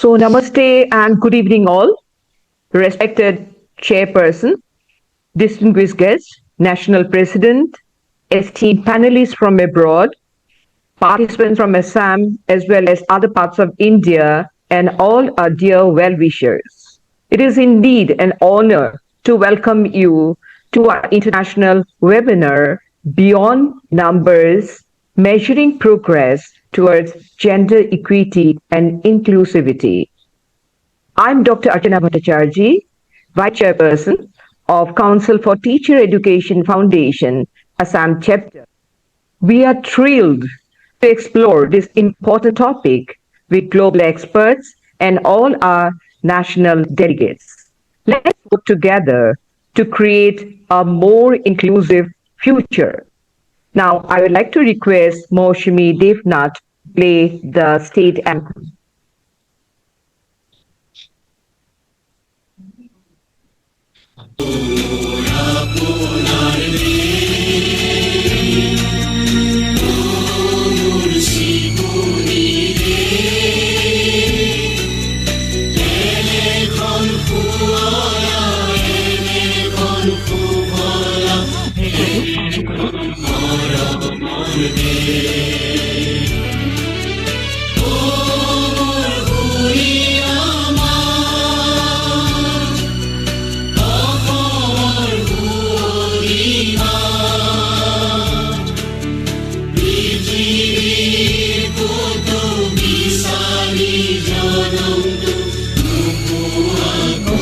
So, namaste and good evening, all. Respected Chairperson, distinguished guests, National President, esteemed panelists from abroad, participants from Assam as well as other parts of India, and all our dear well-wishers. It is indeed an honor to welcome you to our international webinar, Beyond Numbers, Measuring Progress Towards Gender Equity and Inclusivity. I'm Dr. Ajanta Bhattacharya, Vice Chairperson of Council for Teacher Education Foundation, Assam Chapter. We are thrilled to explore this important topic with global experts and all our national delegates. Let's work together to create a more inclusive future. Now, I would like to request Moushami Devnath play the state anthem.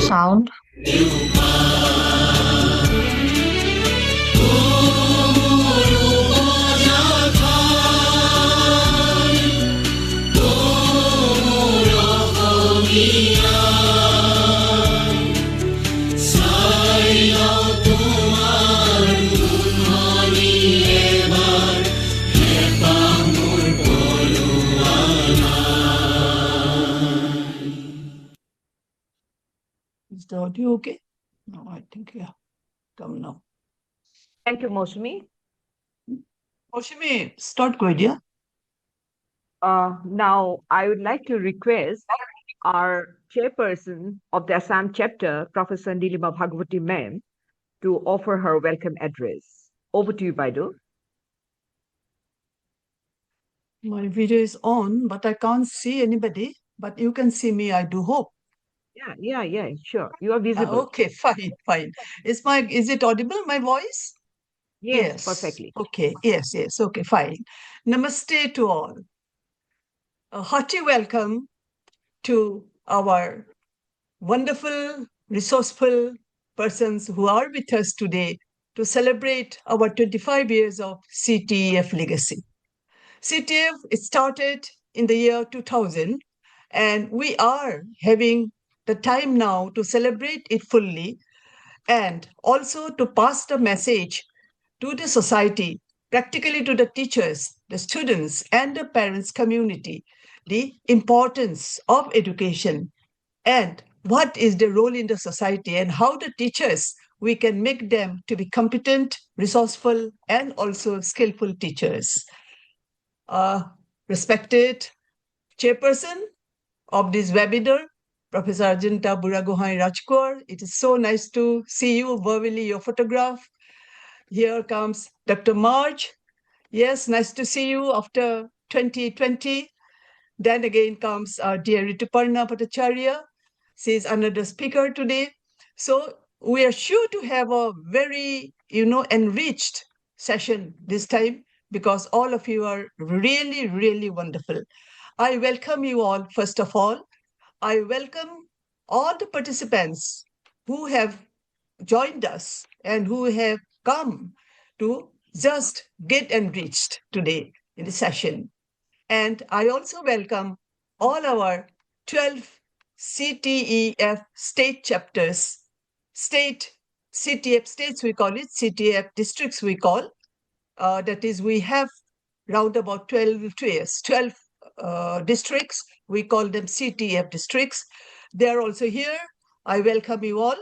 Sound. Is the audio okay? No, I think, yeah. Come now. Thank you, Moushami. Moushami, start good, yeah? Now, I would like to request our chairperson of the Assam chapter, Professor Nilima Bhagwati ma'am, to offer her welcome address. Over to you, Baidu. My video is on, but I can't see anybody. But you can see me, I do hope. Yeah, sure. You are visible. Okay, fine. Is it audible, my voice? Yes, perfectly. Okay, yes, okay, fine. Namaste to all. A hearty welcome to our wonderful, resourceful persons who are with us today to celebrate our 25 years of CTEF Legacy. CTEF started in the year 2000, and we are having the time now to celebrate it fully and also to pass the message to the society, practically to the teachers, the students, and the parents community, the importance of education and what is their role in the society and how the teachers, we can make them to be competent, resourceful, and also skillful teachers. Respected Chairperson of this webinar, Professor Ajanta, Borgohain, Rajkonwar, it is so nice to see you verbally, your photograph. Here comes Dr. Marge. Yes, nice to see you after 2020. Then again comes our dear Rituparna Bhattacharya. She is another speaker today. So we are sure to have a very, enriched session this time because all of you are really, really wonderful. I welcome you all, first of all. I welcome all the participants who have joined us and who have come to just get enriched today in the session. And I also welcome all our 12 CTEF state chapters, state CTEF states we call it, CTEF districts we call. That is, we have round about 12 districts. We call them CTEF districts. They are also here. I welcome you all,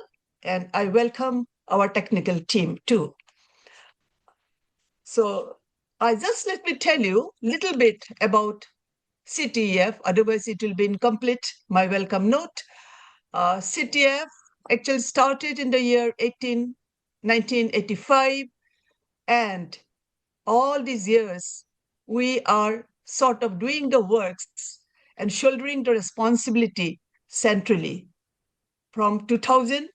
and I welcome our technical team too. So let me tell you a little bit about CTEF, otherwise it will be incomplete, my welcome note. CTEF actually started in the year 1985, and all these years we are sort of doing the works and shouldering the responsibility centrally. From 2000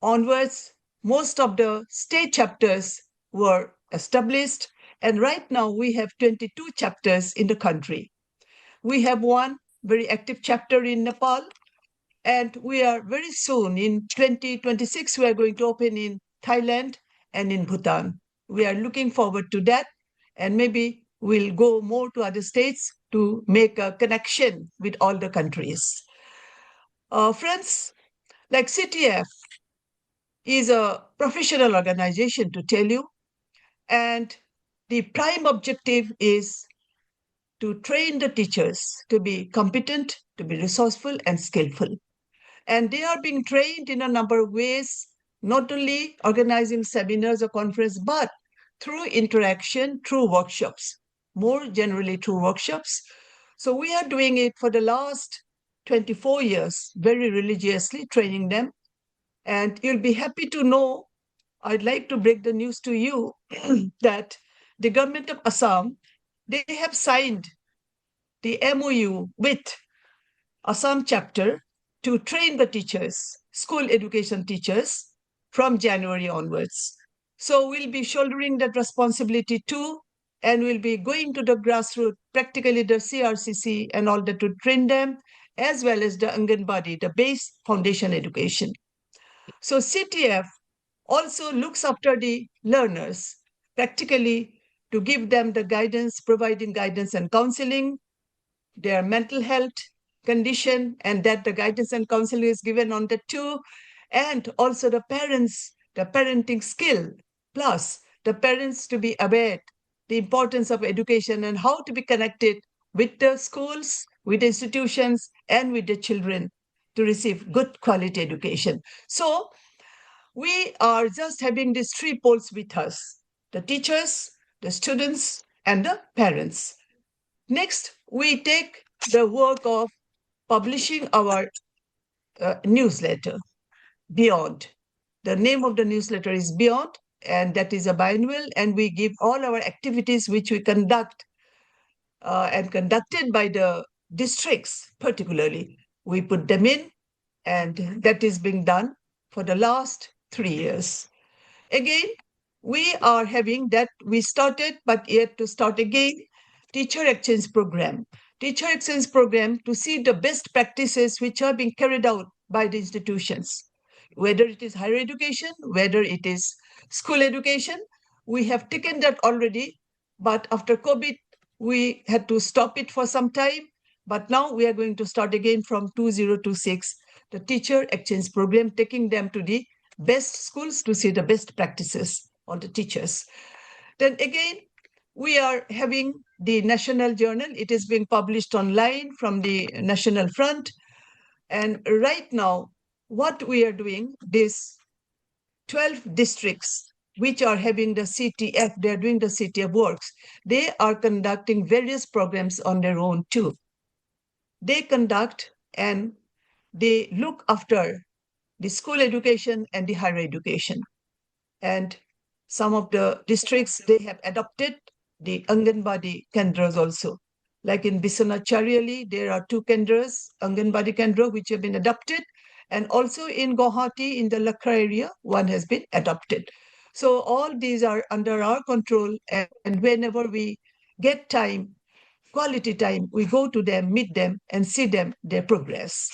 onwards, most of the state chapters were established, and right now we have 22 chapters in the country. We have one very active chapter in Nepal, and we are very soon in 2026, we are going to open in Thailand and in Bhutan. We are looking forward to that, and maybe we'll go more to other states to make a connection with all the countries. Friends, like CTF is a professional organization, to tell you, and the prime objective is to train the teachers to be competent, to be resourceful and skillful. And they are being trained in a number of ways, not only organizing seminars or conferences, but through interaction, through workshops, more generally through workshops. So we are doing it for the last 24 years, very religiously training them. And you'll be happy to know, I'd like to break the news to you that the government of Assam, they have signed the MOU with Assam chapter to train the teachers, school education teachers, from January onwards. So we'll be shouldering that responsibility too, and we'll be going to the grassroots, practically the CRCC and all that, to train them, as well as the Anganwadi, the base foundation education. So CTF also looks after the learners, practically to give them the guidance, providing guidance and counseling, their mental health condition, and that the guidance and counseling is given on the two, and also the parents, the parenting skill, plus the parents to be aware the importance of education and how to be connected with the schools, with the institutions, and with the children to receive good quality education. So we are just having these three poles with us: the teachers, the students, and the parents. Next, we take the work of publishing our newsletter, Beyond. The name of the newsletter is Beyond, and that is a biannual, and we give all our activities which we conduct and conducted by the districts particularly. We put them in, and that is being done for the last 3 years. Again, we are having that we started, but yet to start again, teacher exchange program. Teacher exchange program to see the best practices which are being carried out by the institutions, whether it is higher education, whether it is school education. We have taken that already, but after COVID, we had to stop it for some time. But now we are going to start again from 2026, the teacher exchange program, taking them to the best schools to see the best practices on the teachers. Then again, we are having the national journal. It is being published online from the National Front. And right now, what we are doing, these 12 districts which are having the CTF, they are doing the CTF works. They are conducting various programs on their own too. They conduct and they look after the school education and the higher education. And some of the districts, they have adopted the Anganwadi Kendras also. Like in Bhattacharya, there are 2 Kendras, Anganwadi Kendra, which have been adopted. And also in Guwahati, in the Lakra area, one has been adopted. So all these are under our control. And whenever we get time, quality time, we go to them, meet them, and see them, their progress.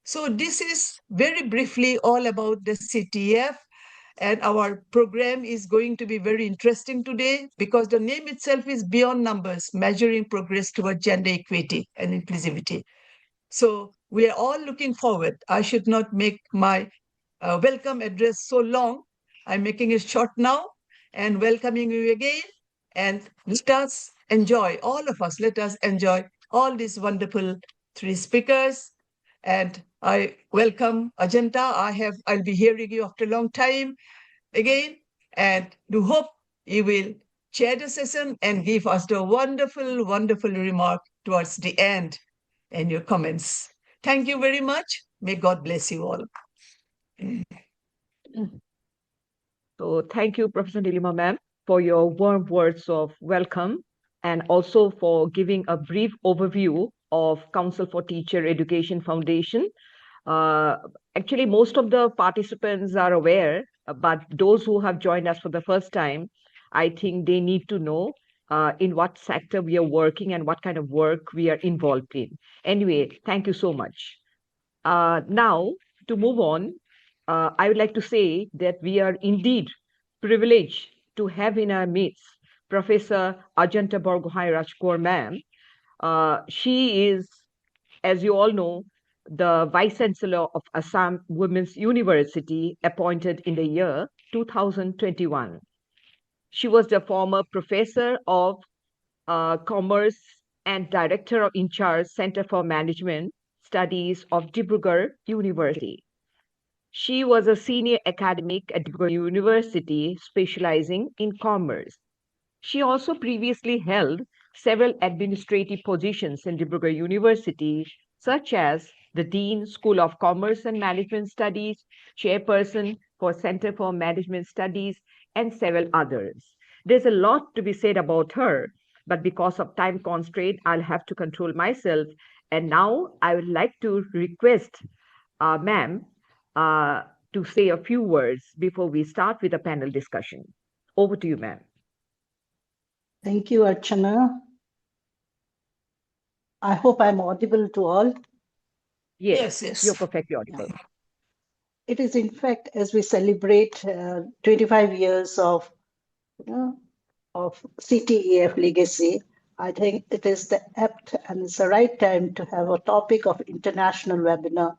So this is very briefly all about the CTEF. And our program is going to be very interesting today because the name itself is Beyond Numbers, Measuring Progress Toward Gender Equity and Inclusivity. So we are all looking forward. I should not make my welcome address so long. I'm making it short now and welcoming you again. And let us enjoy, all of us, let us enjoy all these wonderful 3 speakers. And I welcome Ajanta. I'll be hearing you after a long time again, and do hope you will chair the session and give us the wonderful, wonderful remark towards the end and your comments. Thank you very much. May God bless you all. So thank you, Professor Nilima ma'am, for your warm words of welcome and also for giving a brief overview of Council for Teacher Education Foundation. Actually, most of the participants are aware, but those who have joined us for the first time, I think they need to know in what sector we are working and what kind of work we are involved in. Anyway, thank you so much. Now, to move on, I would like to say that we are indeed privileged to have in our midst Professor Ajanta Borgohain Rajkonwar ma'am. She is, as you all know, the Vice Chancellor of Assam Women's University, appointed in the year 2021. She was the former professor of Commerce and Director of in charge Center for Management Studies of Dibrugarh University. She was a senior academic at Dibrugarh University, specializing in commerce. She also previously held several administrative positions in Dibrugarh University, such as the Dean, School of Commerce and Management Studies, Chairperson for Center for Management Studies, and several others. There's a lot to be said about her, but because of time constraint, I'll have to control myself. And now I would like to request ma'am to say a few words before we start with a panel discussion. Over to you, ma'am. Thank you, Archana. I hope I'm audible to all. Yes, Yes. you're perfectly audible. It is, in fact, as we celebrate 25 years of CTEF Legacy, I think it is the apt and it's the right time to have a topic of international webinar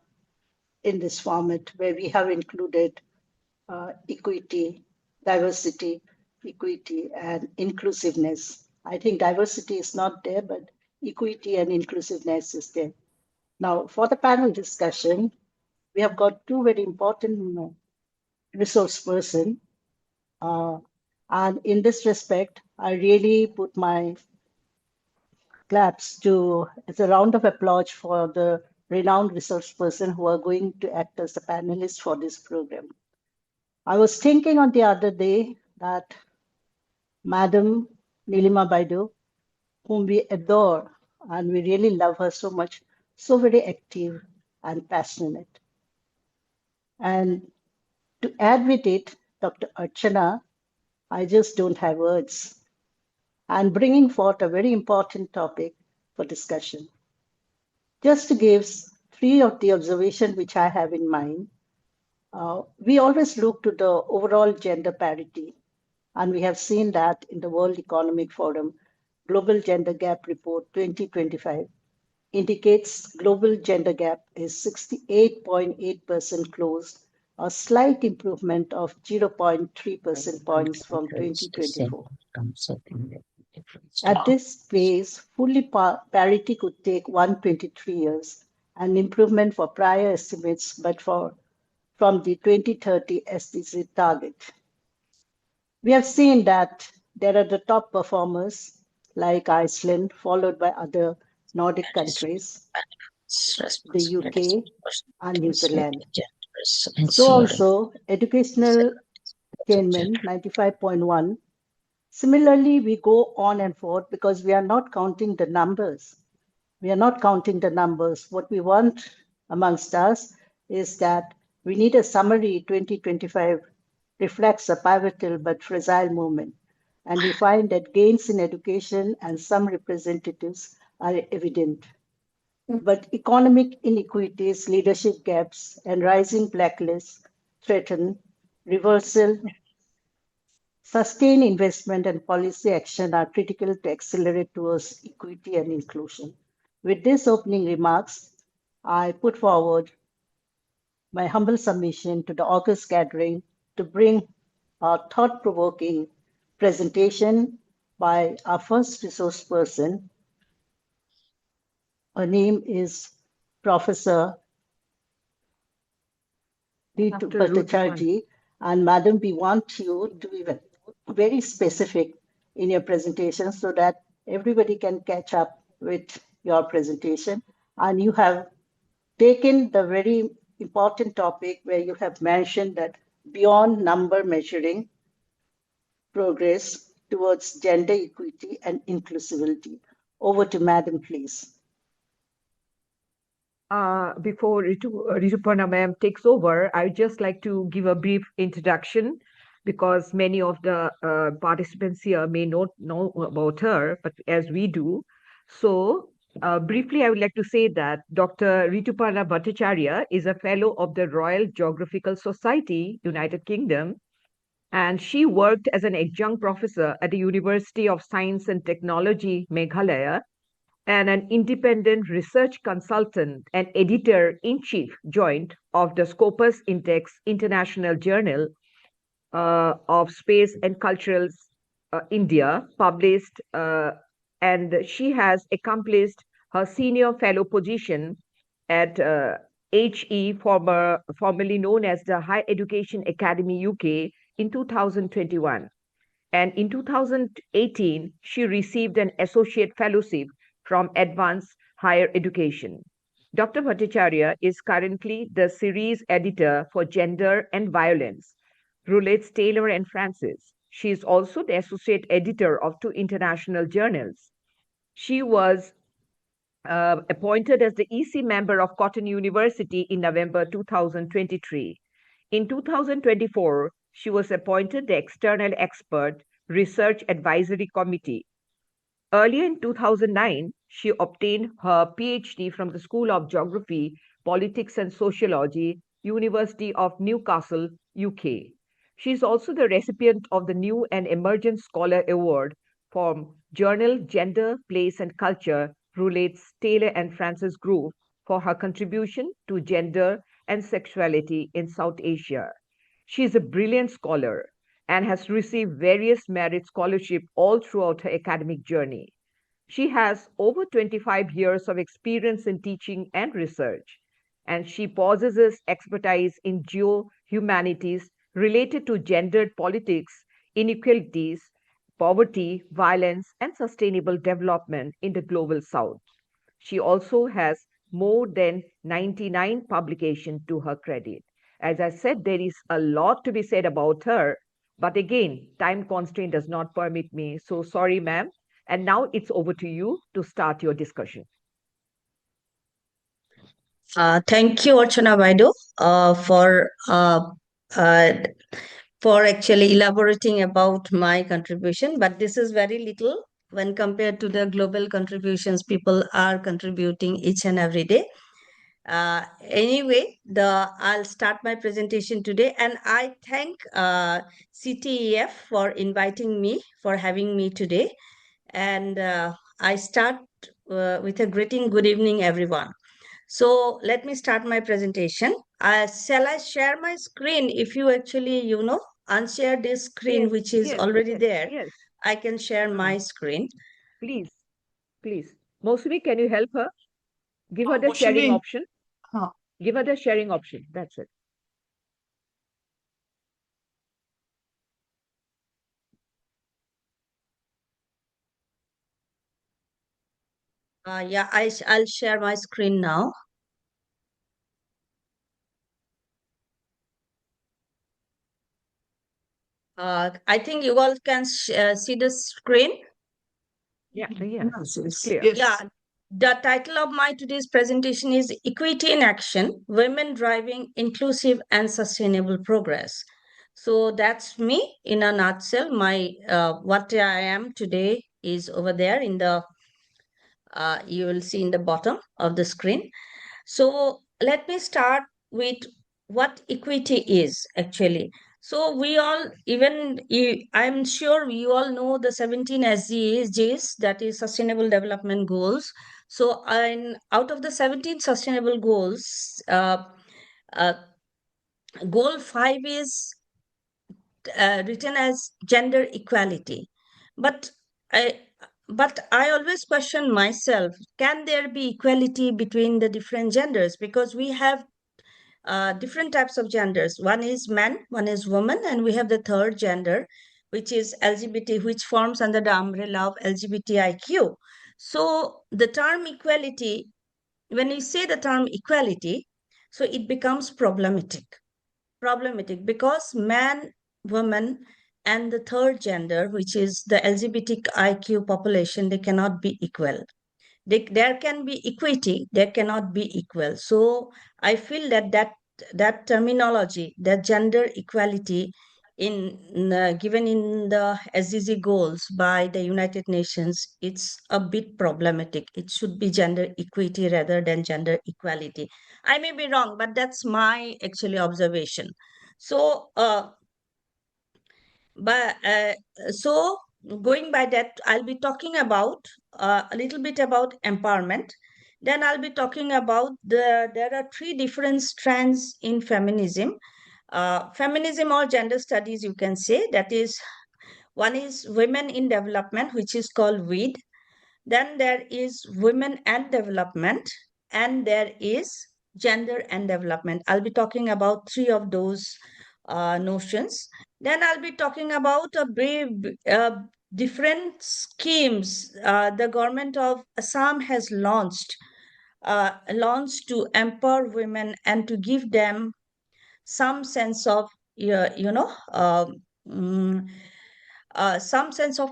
in this format, where we have included equity, diversity, equity, and inclusiveness. I think diversity is not there, but equity and inclusiveness is there. Now, for the panel discussion, we have got two very important resource persons. And in this respect, I really put my claps to, as a round of applause for the renowned resource person who are going to act as the panelists for this program. I was thinking on the other day that Madam Nilima Baidu, whom we adore and we really love her so much, so very active and passionate. And to add with it, Dr. Archana, I just don't have words, and bringing forth a very important topic for discussion. Just to give three of the observations which I have in mind, we always look to the overall gender parity, and we have seen that in the World Economic Forum Global Gender Gap Report 2025 indicates global gender gap is 68.8% closed, a slight improvement of 0.3 percentage points from 2024. At this pace, fully parity could take 123 years, an improvement for prior estimates, but from the 2030 SDG target. We have seen that there are the top performers like Iceland, followed by other Nordic countries, the UK, and New Zealand. So also, educational attainment, 95.1. Similarly, we go on and forth because we are not counting the numbers. We are not counting the numbers. What we want amongst us is that we need a summary 2025 reflects a pivotal but fragile movement. And we find that gains in education and some representatives are evident. But economic inequities, leadership gaps, and rising blacklists threaten reversal. Sustained investment and policy action are critical to accelerate towards equity and inclusion. With these opening remarks, I put forward my humble submission to the August gathering to bring a thought-provoking presentation by our first resource person. Her name is Professor Rituparna, and Madam, we want you to be very specific in your presentation so that everybody can catch up with your presentation. And you have taken the very important topic where you have mentioned that beyond number measuring progress towards gender equity and inclusivity. Over to Madam, please. Before Rituparna ma'am takes over, I would just like to give a brief introduction because many of the participants here may not know about her, but as we do. So, briefly, I would like to say that Dr. Rituparna Bhattacharya is a fellow of the Royal Geographical Society, United Kingdom, and she worked as an adjunct professor at the University of Science and Technology, Meghalaya, and an independent research consultant and editor-in-chief joint of the Scopus Index International Journal of Space and Cultural India, published, and she has accomplished her senior fellow position at HE, formerly known as the Higher Education Academy UK, in 2021. And in 2018, she received an associate fellowship from Advanced Higher Education. Dr. Bhattacharya is currently the series editor for Gender and Violence, Roulette, Taylor and Francis. She is also the associate editor of 2 international journals. She was appointed as the EC member of Cotton University in November 2023. In 2024, she was appointed the External Expert Research Advisory Committee. Earlier in 2009, she obtained her PhD from the School of Geography, Politics and Sociology, University of Newcastle, UK. She is also the recipient of the New and Emergent Scholar Award from journal Gender, Place and Culture, Roulets, Taylor and Francis Group for her contribution to gender and sexuality in South Asia. She is a brilliant scholar and has received various merit scholarships all throughout her academic journey. She has over 25 years of experience in teaching and research, and she possesses expertise in geo-humanities related to gendered politics, inequalities, poverty, violence, and sustainable development in the global south. She also has more than 99 publications to her credit. As I said, there is a lot to be said about her, but again, time constraint does not permit me. So sorry, ma'am. And now it's over to you to start your discussion. Thank you, Archana Vaido, for actually elaborating about my contribution. But this is very little when compared to the global contributions people are contributing each and every day. Anyway, I'll start my presentation today, and I thank CTEF for inviting me, for having me today. And I start with a greeting. Good evening, everyone. So let me start my presentation. Shall I share my screen? If you actually, unshare this screen, Yes, which is yes, already yes, there, yes. I can share my screen. Please, please. Mosumi, can you help her? Give her the What should sharing we- option. Huh. Give her the sharing option. That's it. Yeah, I'll share my screen now. I think you all can see the screen. Yeah, Yes, it's yes, clear. yes. Yeah, the title of my today's presentation is Equity in Action, Women Driving Inclusive and Sustainable Progress. So that's me in a nutshell. My what I am today is over there in the you will see in the bottom of the screen. So let me start with what equity is actually. So we all, I'm sure you all know the 17 SDGs, that is Sustainable Development Goals. So out of the 17 sustainable goals, uh, goal 5 is written as gender equality. But I, but I always question myself, can there be equality between the different genders? Because we have different types of genders. One is man, one is woman, and we have the third gender, which is LGBT, which forms under the umbrella of LGBTIQ. So the term equality, when we say the term equality, so it becomes problematic because man, woman, and the third gender, which is the LGBTIQ population, they cannot be equal. There can be equity, there cannot be equal. So I feel that terminology, that gender equality, given in the SDG goals by the United Nations, it's a bit problematic. It should be gender equity rather than gender equality. I may be wrong, but that's my actually observation. So but so going by that, I'll be talking about a little bit about empowerment. Then I'll be talking about there are three different strands in feminism. Feminism or gender studies, you can say. That is, one is women in development, which is called WED. Then there is women and development, and there is gender and development. I'll be talking about three of those notions. Then I'll be talking about a different schemes the government of Assam has launched to empower women and to give them some sense of mm, some sense of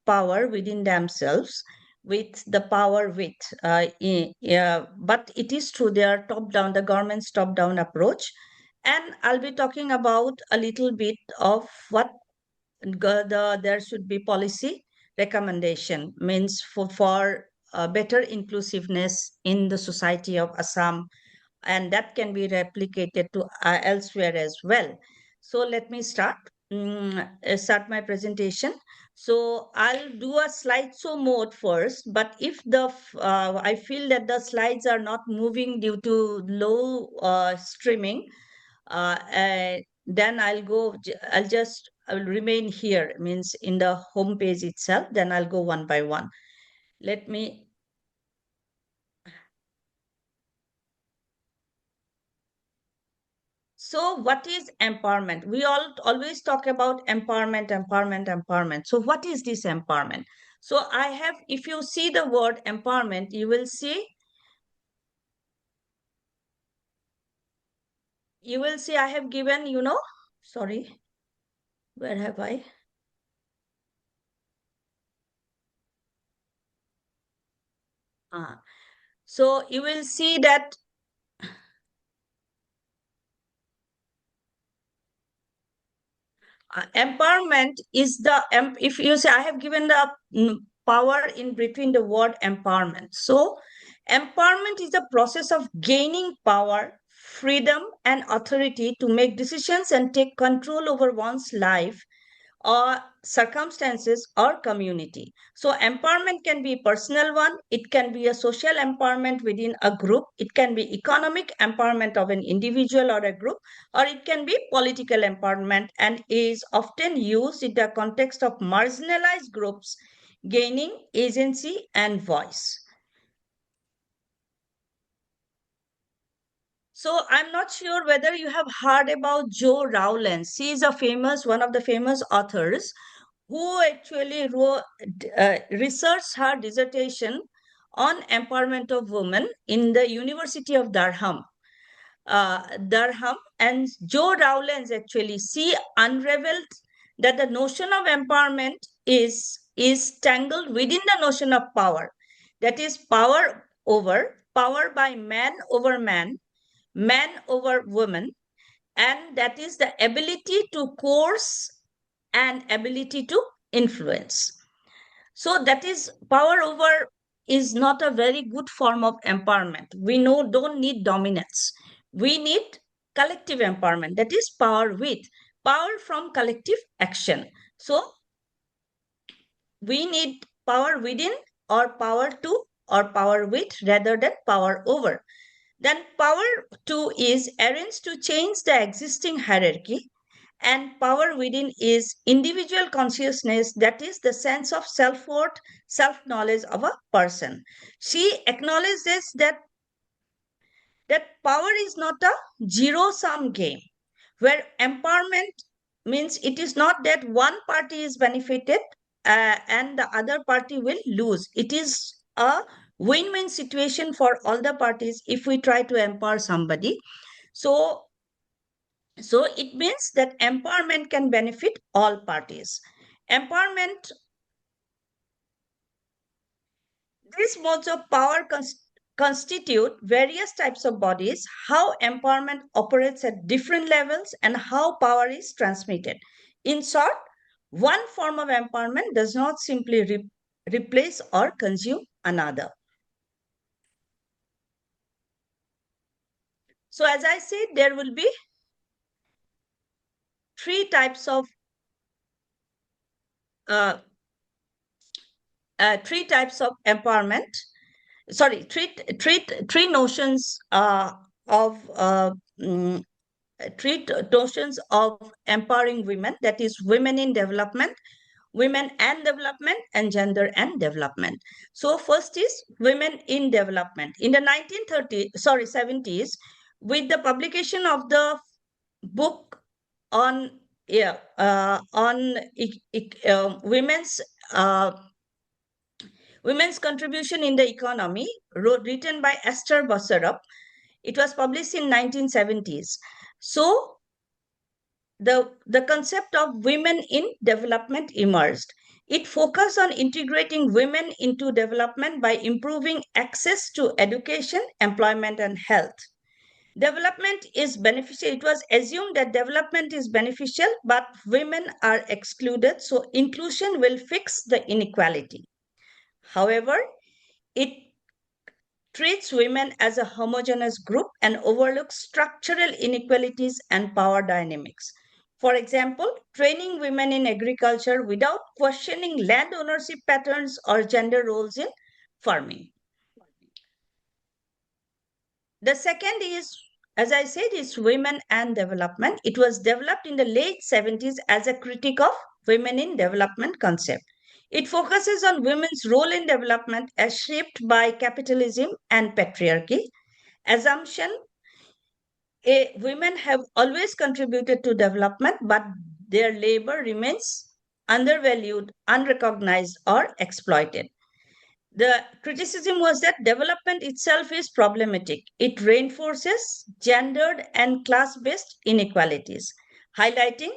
power within themselves, with the power with but it is through their top down, the government's top down approach. And I'll be talking about a little bit of what there should be policy recommendation means for better inclusiveness in the society of Assam, and that can be replicated to elsewhere as well. So let me start my presentation. So I'll do a slideshow mode first, but if I feel that the slides are not moving due to low streaming, then I'll remain here, means in the home page itself, then I'll go one by one. Let me. So what is empowerment? We always talk about empowerment. So what is this empowerment? So if you see the word empowerment, you will see I have given, sorry, where have I? So you will see that empowerment is if you say I have given the power in between the word empowerment. So empowerment is the process of gaining power, freedom, and authority to make decisions and take control over one's life or circumstances or community. So empowerment can be personal one, it can be a social empowerment within a group, it can be economic empowerment of an individual or a group, or it can be political empowerment, and is often used in the context of marginalized groups gaining agency and voice. So I'm not sure whether you have heard about Jo Rowlands. She is one of the famous authors who actually researched her dissertation on empowerment of women in the University of Durham. And Jo Rowlands actually, she unraveled that the notion of empowerment is tangled within the notion of power. That is power by man over man over woman, and that is the ability to coerce and ability to influence. So that is power over is not a very good form of empowerment. We don't need dominance. We need collective empowerment. That is power from collective action. So we need power within or power to or power with rather than power over. Then power to is arranged to change the existing hierarchy, and power within is individual consciousness, that is the sense of self-worth, self-knowledge of a person. She acknowledges that power is not a zero-sum game, where empowerment means it is not that one party is benefited and the other party will lose. It is a win-win situation for all the parties if we try to empower somebody. So it means that empowerment can benefit all parties. Empowerment, these modes of power constitute various types of bodies, how empowerment operates at different levels, and how power is transmitted. In short, one form of empowerment does not simply replace or consume another. So, as I said, there will be three types of empowerment. Sorry, three notions of notions of empowering women, that is women in development, women and development, and gender and development. So first is women in development. In the 70s, with the publication of the book on women's contribution in the economy, written by Esther Bosserup, it was published in 1970s. So the concept of women in development emerged. It focused on integrating women into development by improving access to education, employment, and health. Development is beneficial. It was assumed that development is beneficial, but women are excluded, so inclusion will fix the inequality. However, it treats women as a homogeneous group and overlooks structural inequalities and power dynamics. For example, training women in agriculture without questioning land ownership patterns or gender roles in farming. The second is, as I said, is women and development. It was developed in the late 70s as a critique of women in development concept. It focuses on women's role in development as shaped by capitalism and patriarchy. Assumption, women have always contributed to development, but their labor remains undervalued, unrecognized, or exploited. The criticism was that development itself is problematic. It reinforces gendered and class-based inequalities, highlighting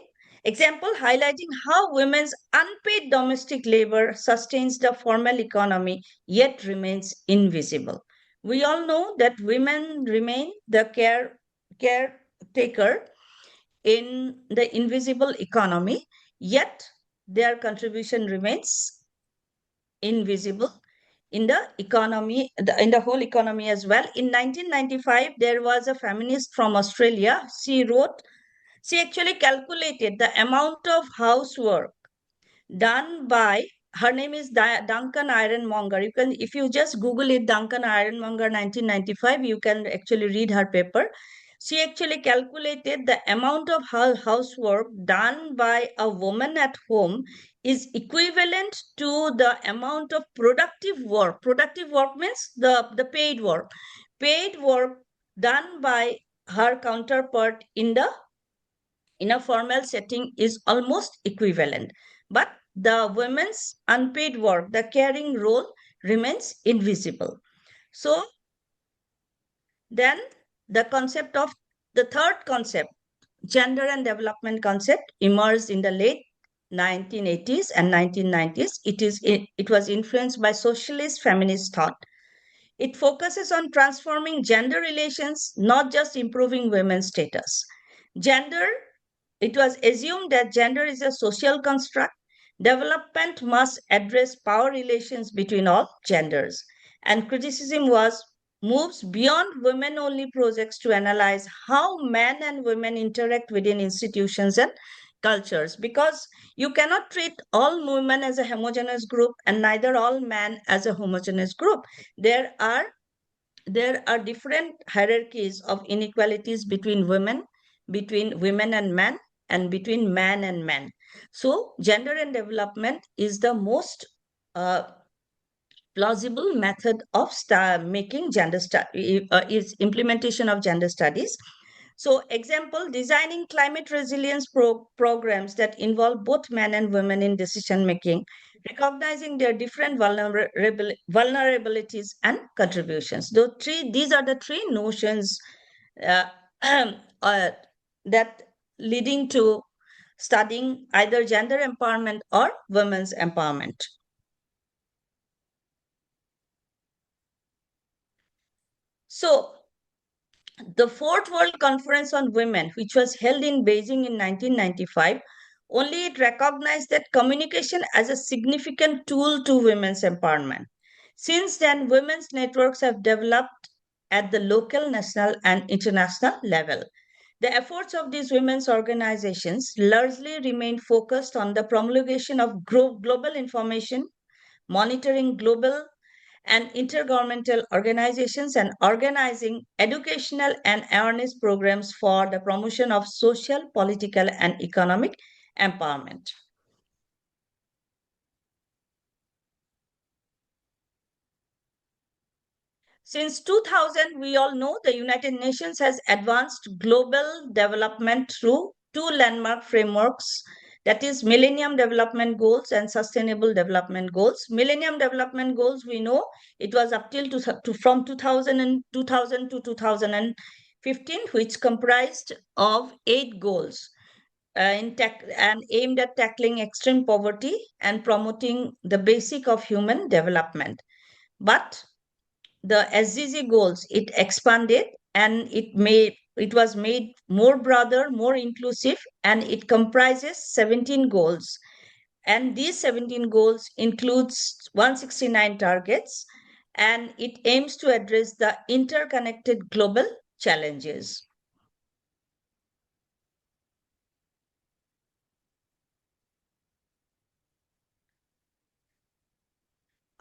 how women's unpaid domestic labor sustains the formal economy yet remains invisible. We all know that women remain the caretaker in the invisible economy, yet their contribution remains invisible in the economy, in the whole economy as well. In 1995, there was a feminist from Australia. She actually calculated the amount of housework done by, her name is Duncan Ironmonger. You can, if you just Google it, Duncan Ironmonger 1995, you can actually read her paper. She actually calculated the amount of housework done by a woman at home is equivalent to the amount of productive work. Productive work means the paid work. Paid work done by her counterpart in a formal setting is almost equivalent. But the women's unpaid work, the caring role, remains invisible. So then the third concept, gender and development concept, emerged in the late 1980s and 1990s. It was influenced by socialist feminist thought. It focuses on transforming gender relations, not just improving women's status. It was assumed that gender is a social construct. Development must address power relations between all genders. And criticism moves beyond women-only projects to analyze how men and women interact within institutions and cultures, because you cannot treat all women as a homogeneous group and neither all men as a homogeneous group. There are different hierarchies of inequalities between women and men, and between man and man. So gender and development is the most plausible method of making gender is implementation of gender studies. So example, designing climate resilience programs that involve both men and women in decision making, recognizing their different vulnerabilities and contributions. These are the three notions uh, that leading to studying either gender empowerment or women's empowerment. So the Fourth World Conference on Women, which was held in Beijing in 1995, only it recognized that communication as a significant tool to women's empowerment. Since then, women's networks have developed at the local, national, and international level. The efforts of these women's organizations largely remain focused on the promulgation of global information, monitoring global and intergovernmental organizations, and organizing educational and awareness programs for the promotion of social, political, and economic empowerment. Since 2000, we all know the United Nations has advanced global development through two landmark frameworks, that is Millennium Development Goals and Sustainable Development Goals. Millennium Development Goals, we know it was up till from 2000 to 2015, which comprised of 8 goals and aimed at tackling extreme poverty and promoting the basic of human development. But the SDG goals, it expanded and it was made more broader, more inclusive, and it comprises 17 goals. And these 17 goals includes 169 targets, and it aims to address the interconnected global challenges.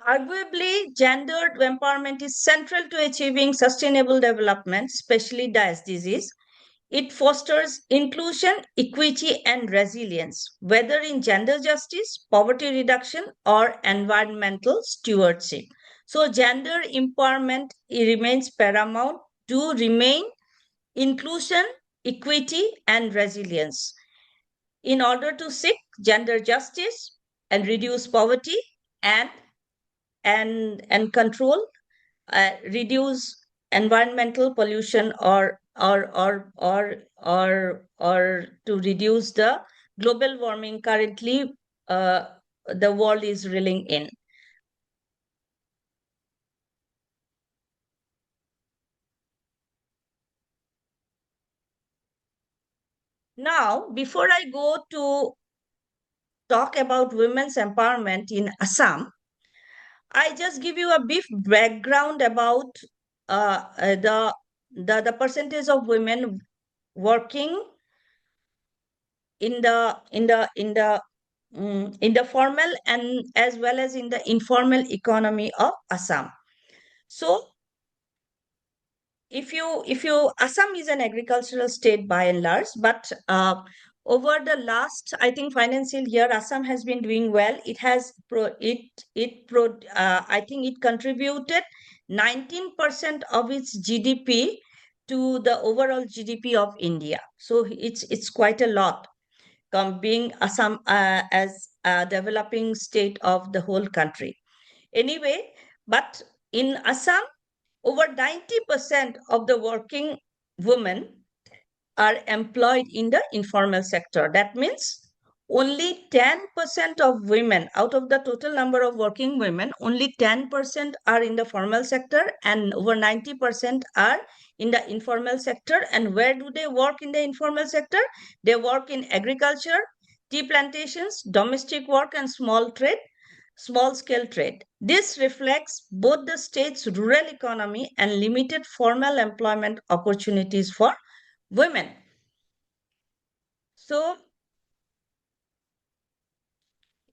Arguably, gendered empowerment is central to achieving sustainable development, especially the SDGs. It fosters inclusion, equity, and resilience, whether in gender justice, poverty reduction, or environmental stewardship. So, gender empowerment remains paramount to remain inclusion, equity, and resilience. In order to seek gender justice and reduce poverty and control, reduce environmental pollution, or to reduce the global warming currently the world is reeling in. Now, before I go to talk about women's empowerment in Assam, I just give you a brief background about the percentage of women working in the formal and as well as in the informal economy of Assam. So if you Assam is an agricultural state by and large, but over the last, I think, financial year, Assam has been doing well. It has I think it contributed 19% of its GDP to the overall GDP of India. So it's quite a lot, being Assam as a developing state of the whole country. Anyway, but in Assam, over 90% of the working women are employed in the informal sector. That means only 10% of women, out of the total number of working women, only 10% are in the formal sector, and over 90% are in the informal sector. And where do they work in the informal sector? They work in agriculture, tea plantations, domestic work, and small scale trade. This reflects both the state's rural economy and limited formal employment opportunities for women. So,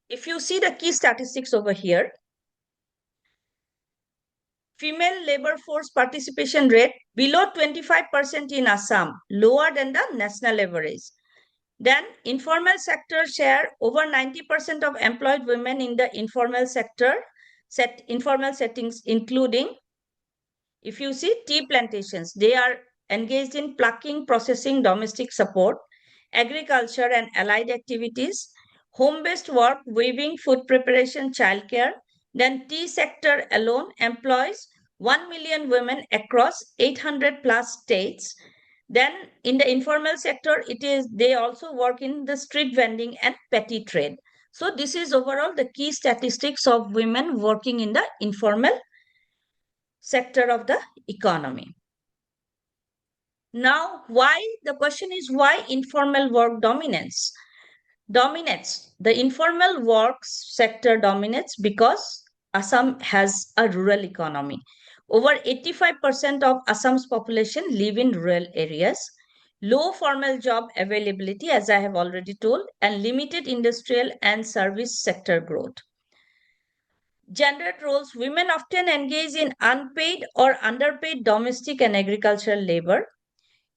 if you see the key statistics over here, female labor force participation rate below 25% in Assam, lower than the national average. Then informal sector share, over 90% of employed women in the informal sector, informal settings including, if you see tea plantations, they are engaged in plucking, processing, domestic support, agriculture and allied activities, home-based work, weaving, food preparation, childcare. Then tea sector alone employs 1 million women across 800 plus states. Then in the informal sector, they also work in the street vending and petty trade. So this is overall the key statistics of women working in the informal sector of the economy. Now, the question is why informal work dominates? The informal work sector dominates because Assam has a rural economy. Over 85% of Assam's population live in rural areas. Low formal job availability, as I have already told, and limited industrial and service sector growth. Gendered roles, women often engage in unpaid or underpaid domestic and agricultural labor.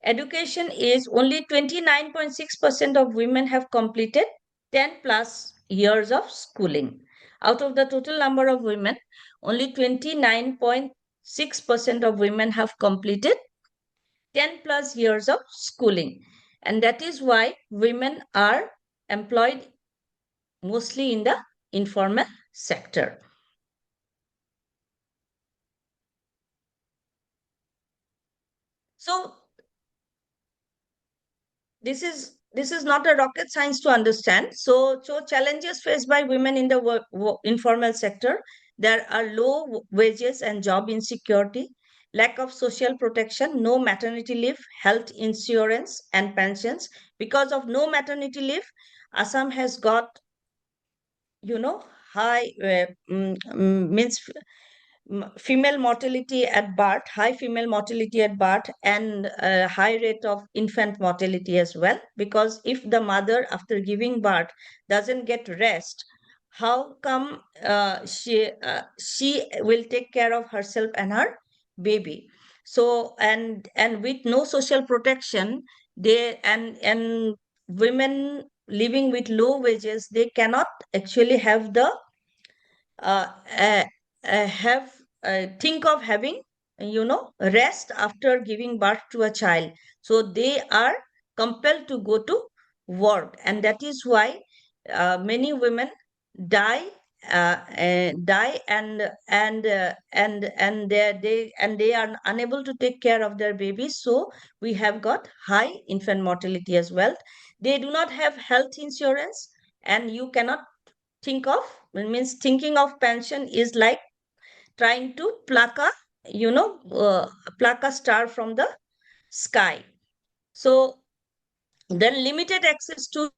Education is only 29.6% of women have completed 10 plus years of schooling. Out of the total number of women, only 29.6% of women have completed 10 plus years of schooling. And that is why women are employed mostly in the informal sector. So this is not a rocket science to understand. So challenges faced by women in the informal sector, there are low wages and job insecurity, lack of social protection, no maternity leave, health insurance and pensions. Because of no maternity leave, Assam has got high means female mortality at birth, high female mortality at birth, and high rate of infant mortality as well. Because if the mother, after giving birth, doesn't get rest, how come she will take care of herself and her baby? So and with no social protection, they and women living with low wages, they cannot actually have the have think of having rest after giving birth to a child. So they are compelled to go to work, and that is why many women die die and they are unable to take care of their babies. So we have got high infant mortality as well. They do not have health insurance, and you cannot think of, means thinking of pension is like trying to pluck a pluck a star from the sky. So then limited access to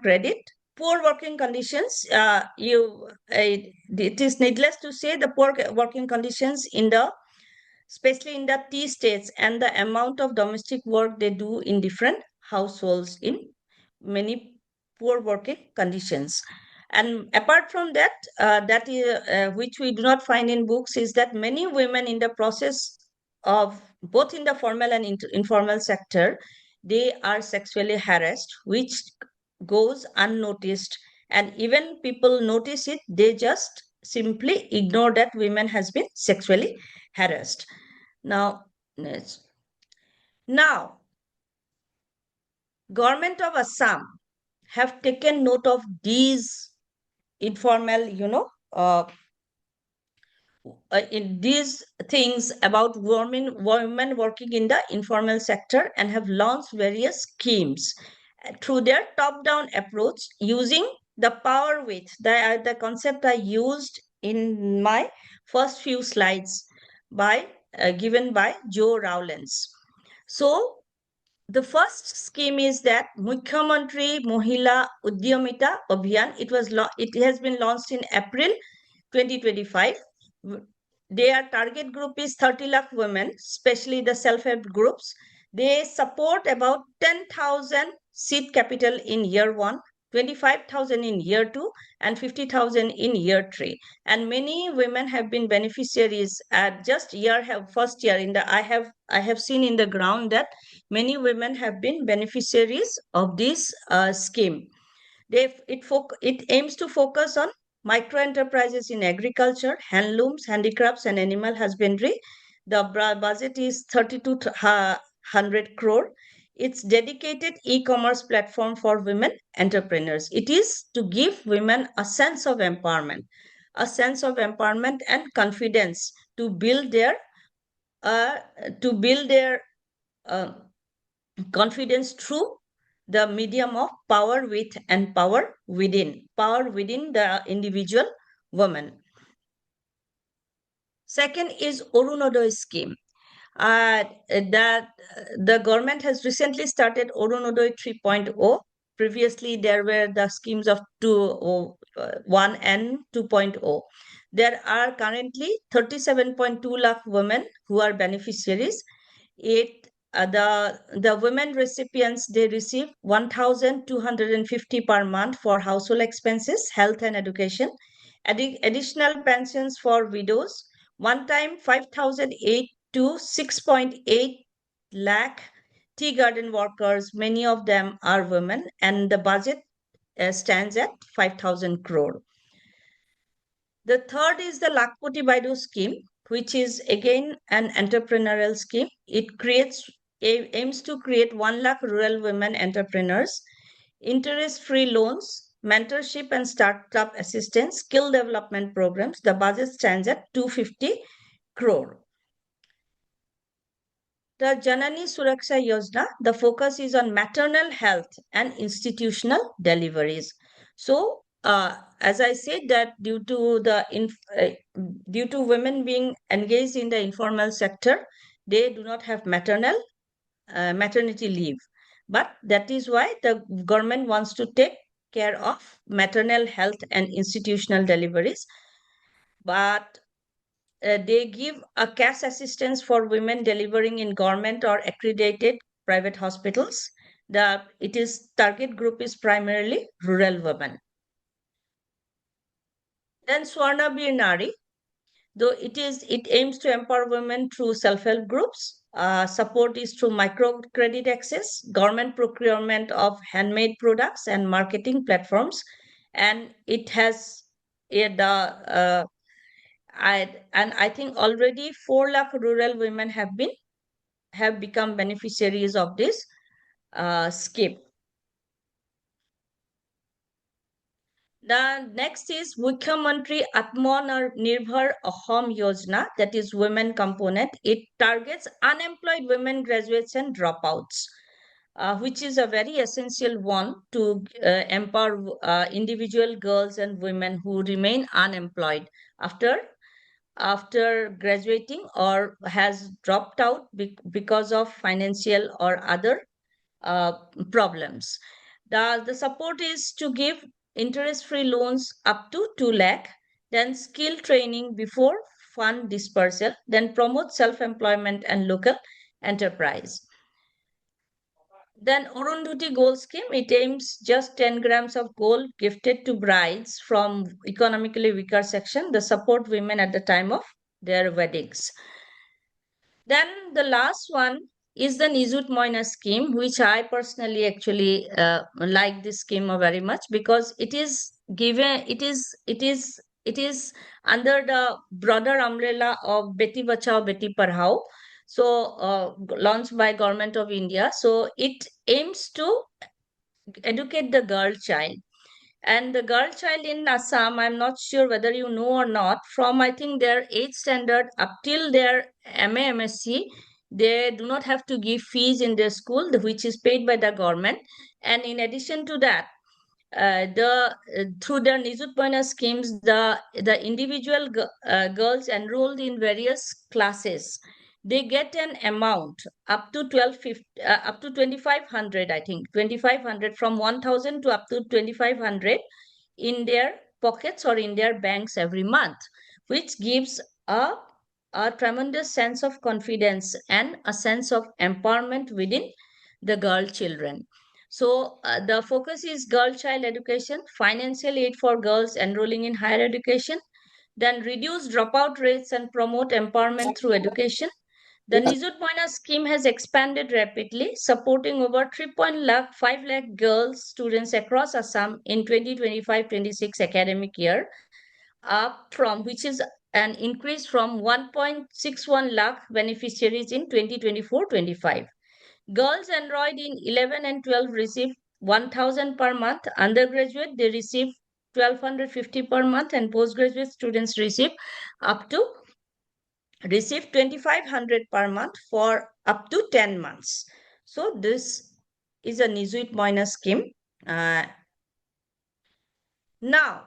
credit, poor working conditions. It is needless to say the poor working conditions in the, especially in the tea states, and the amount of domestic work they do in different households in many poor working conditions. And apart from that, that is which we do not find in books, is that many women in the process of both in the formal and informal sector, they are sexually harassed, which goes unnoticed. And even people notice it, they just simply ignore that women has been sexually harassed. Now, now, government of Assam have taken note of these informal, in these things about women working in the informal sector, and have launched various schemes through their top-down approach using the power with the concept I used in my first few slides by given by Joe Rowlands. So the first scheme is that Mukhyamantri Mohila Udyamita Abhiyan. It has been launched in April 2025. Their target group is 30 lakh women, especially the self-help groups. They support about 10,000 seed capital in year 1, 25,000 in year 2, and 50,000 in year 3. And many women have been beneficiaries at just first year. I have seen in the ground that many women have been beneficiaries of this scheme. It aims to focus on micro enterprises in agriculture, handlooms, handicrafts, and animal husbandry. The budget is 3,200 crore. It's dedicated e-commerce platform for women entrepreneurs. It is to give women a sense of empowerment, and confidence to build their uh, to build their uh, confidence through the medium of power with and power within the individual woman. Second is Orunodoi scheme. That the government has recently started Orunodoi 3.0. Previously, there were the schemes of 1 and 2.0. There are currently 37.2 lakh women who are beneficiaries. The women recipients, they receive 1,250 per month for household expenses, health and education, additional pensions for widows, one time 5,008 to 6.8 lakh tea garden workers. Many of them are women, and the budget stands at 5,000 crore. The third is the Lakpoti Baidu scheme, which is again an entrepreneurial scheme. It aims to create 1 lakh rural women entrepreneurs, interest-free loans, mentorship and startup assistance, skill development programs. The budget stands at 250 crore. The Janani Suraksha Yojana, the focus is on maternal health and institutional deliveries. So, as I said, that due to women being engaged in the informal sector, they do not have maternity leave. But that is why the government wants to take care of maternal health and institutional deliveries. But they give a cash assistance for women delivering in government or accredited private hospitals. Target group is primarily rural women. Then Swarnabir Nari, though it aims to empower women through self-help groups. Support is through microcredit access, government procurement of handmade products, and marketing platforms. And it has I think already 4 lakh rural women have become beneficiaries of this scheme. The next is Mukhyamantri Atmanirbhar Aham Yojana, that is women component. It targets unemployed women graduates and dropouts, which is a very essential one to empower individual girls and women who remain unemployed after graduating or has dropped out because of financial or other problems. The support is to give interest-free loans up to 2 lakh, then skill training before fund dispersal, then promote self-employment and local enterprise. Then Arundhati Gold Scheme, it aims just 10 grams of gold gifted to brides from economically weaker section, the support women at the time of their weddings. Then the last one is the Nizut Moina scheme, which I personally actually like this scheme very much because it is under the broader umbrella of Beti Bachao Beti Padhao, so launched by Government of India. So it aims to educate the girl child. And the girl child in Assam, I'm not sure whether you know or not, from I think their 8th standard up till their MA, MSc, they do not have to give fees in their school, which is paid by the government. And in addition to that, through their Nizut Moina schemes, the individual girls enrolled in various classes, they get an amount up to 2,500, I think 2,500, from 1,000 to up to 2,500 in their pockets or in their banks every month, which gives a tremendous sense of confidence and a sense of empowerment within the girl children. So the focus is girl child education, financial aid for girls enrolling in higher education, then reduce dropout rates and promote empowerment through education. The Nizut Moina scheme has expanded rapidly, supporting over 3.5 lakh girls students across Assam in 2025-26 academic year, up from which is an increase from 1.61 lakh beneficiaries in 2024-25. Girls enrolled in 11 and 12 receive 1,000 per month. Undergraduate, they receive 1,250 per month, and postgraduate students receive 2,500 per month for up to 10 months. So this is a Nizuit Moina scheme. Now,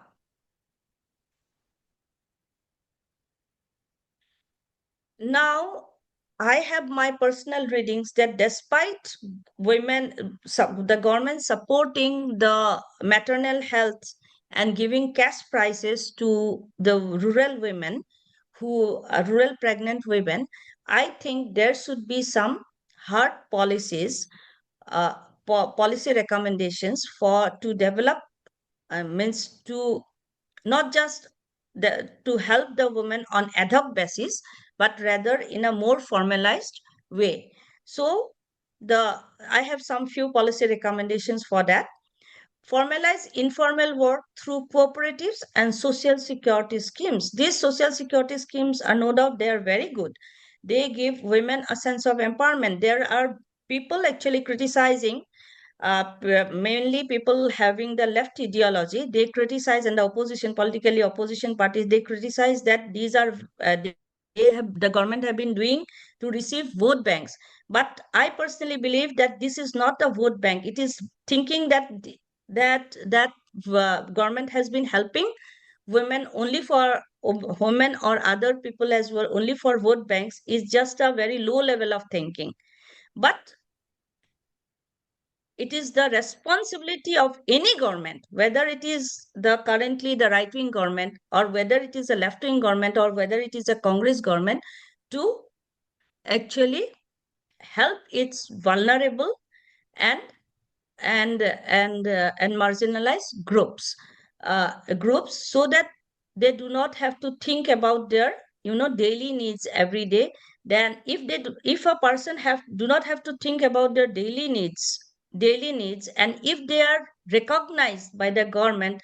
I have my personal readings that despite the government supporting the maternal health and giving cash prices to the rural women who are rural pregnant women, I think there should be some hard policies, policy recommendations for to develop, means to not just to help the women on ad hoc basis, but rather in a more formalized way. So I have some few policy recommendations for that. Formalize informal work through cooperatives and social security schemes. These social security schemes are no doubt they are very good. They give women a sense of empowerment. There are people actually criticizing, mainly people having the left ideology, they criticize, and the opposition, politically opposition parties, they criticize that these are the government have been doing to receive vote banks. But I personally believe that this is not a vote bank. It is thinking that government has been helping women only for women or other people as well only for vote banks is just a very low level of thinking. But it is the responsibility of any government, whether it is the currently the right-wing government, or whether it is a left-wing government, or whether it is a Congress government, to actually help its vulnerable and marginalized groups, so that they do not have to think about their daily needs every day. Then if a person do not have to think about their daily needs, and if they are recognized by the government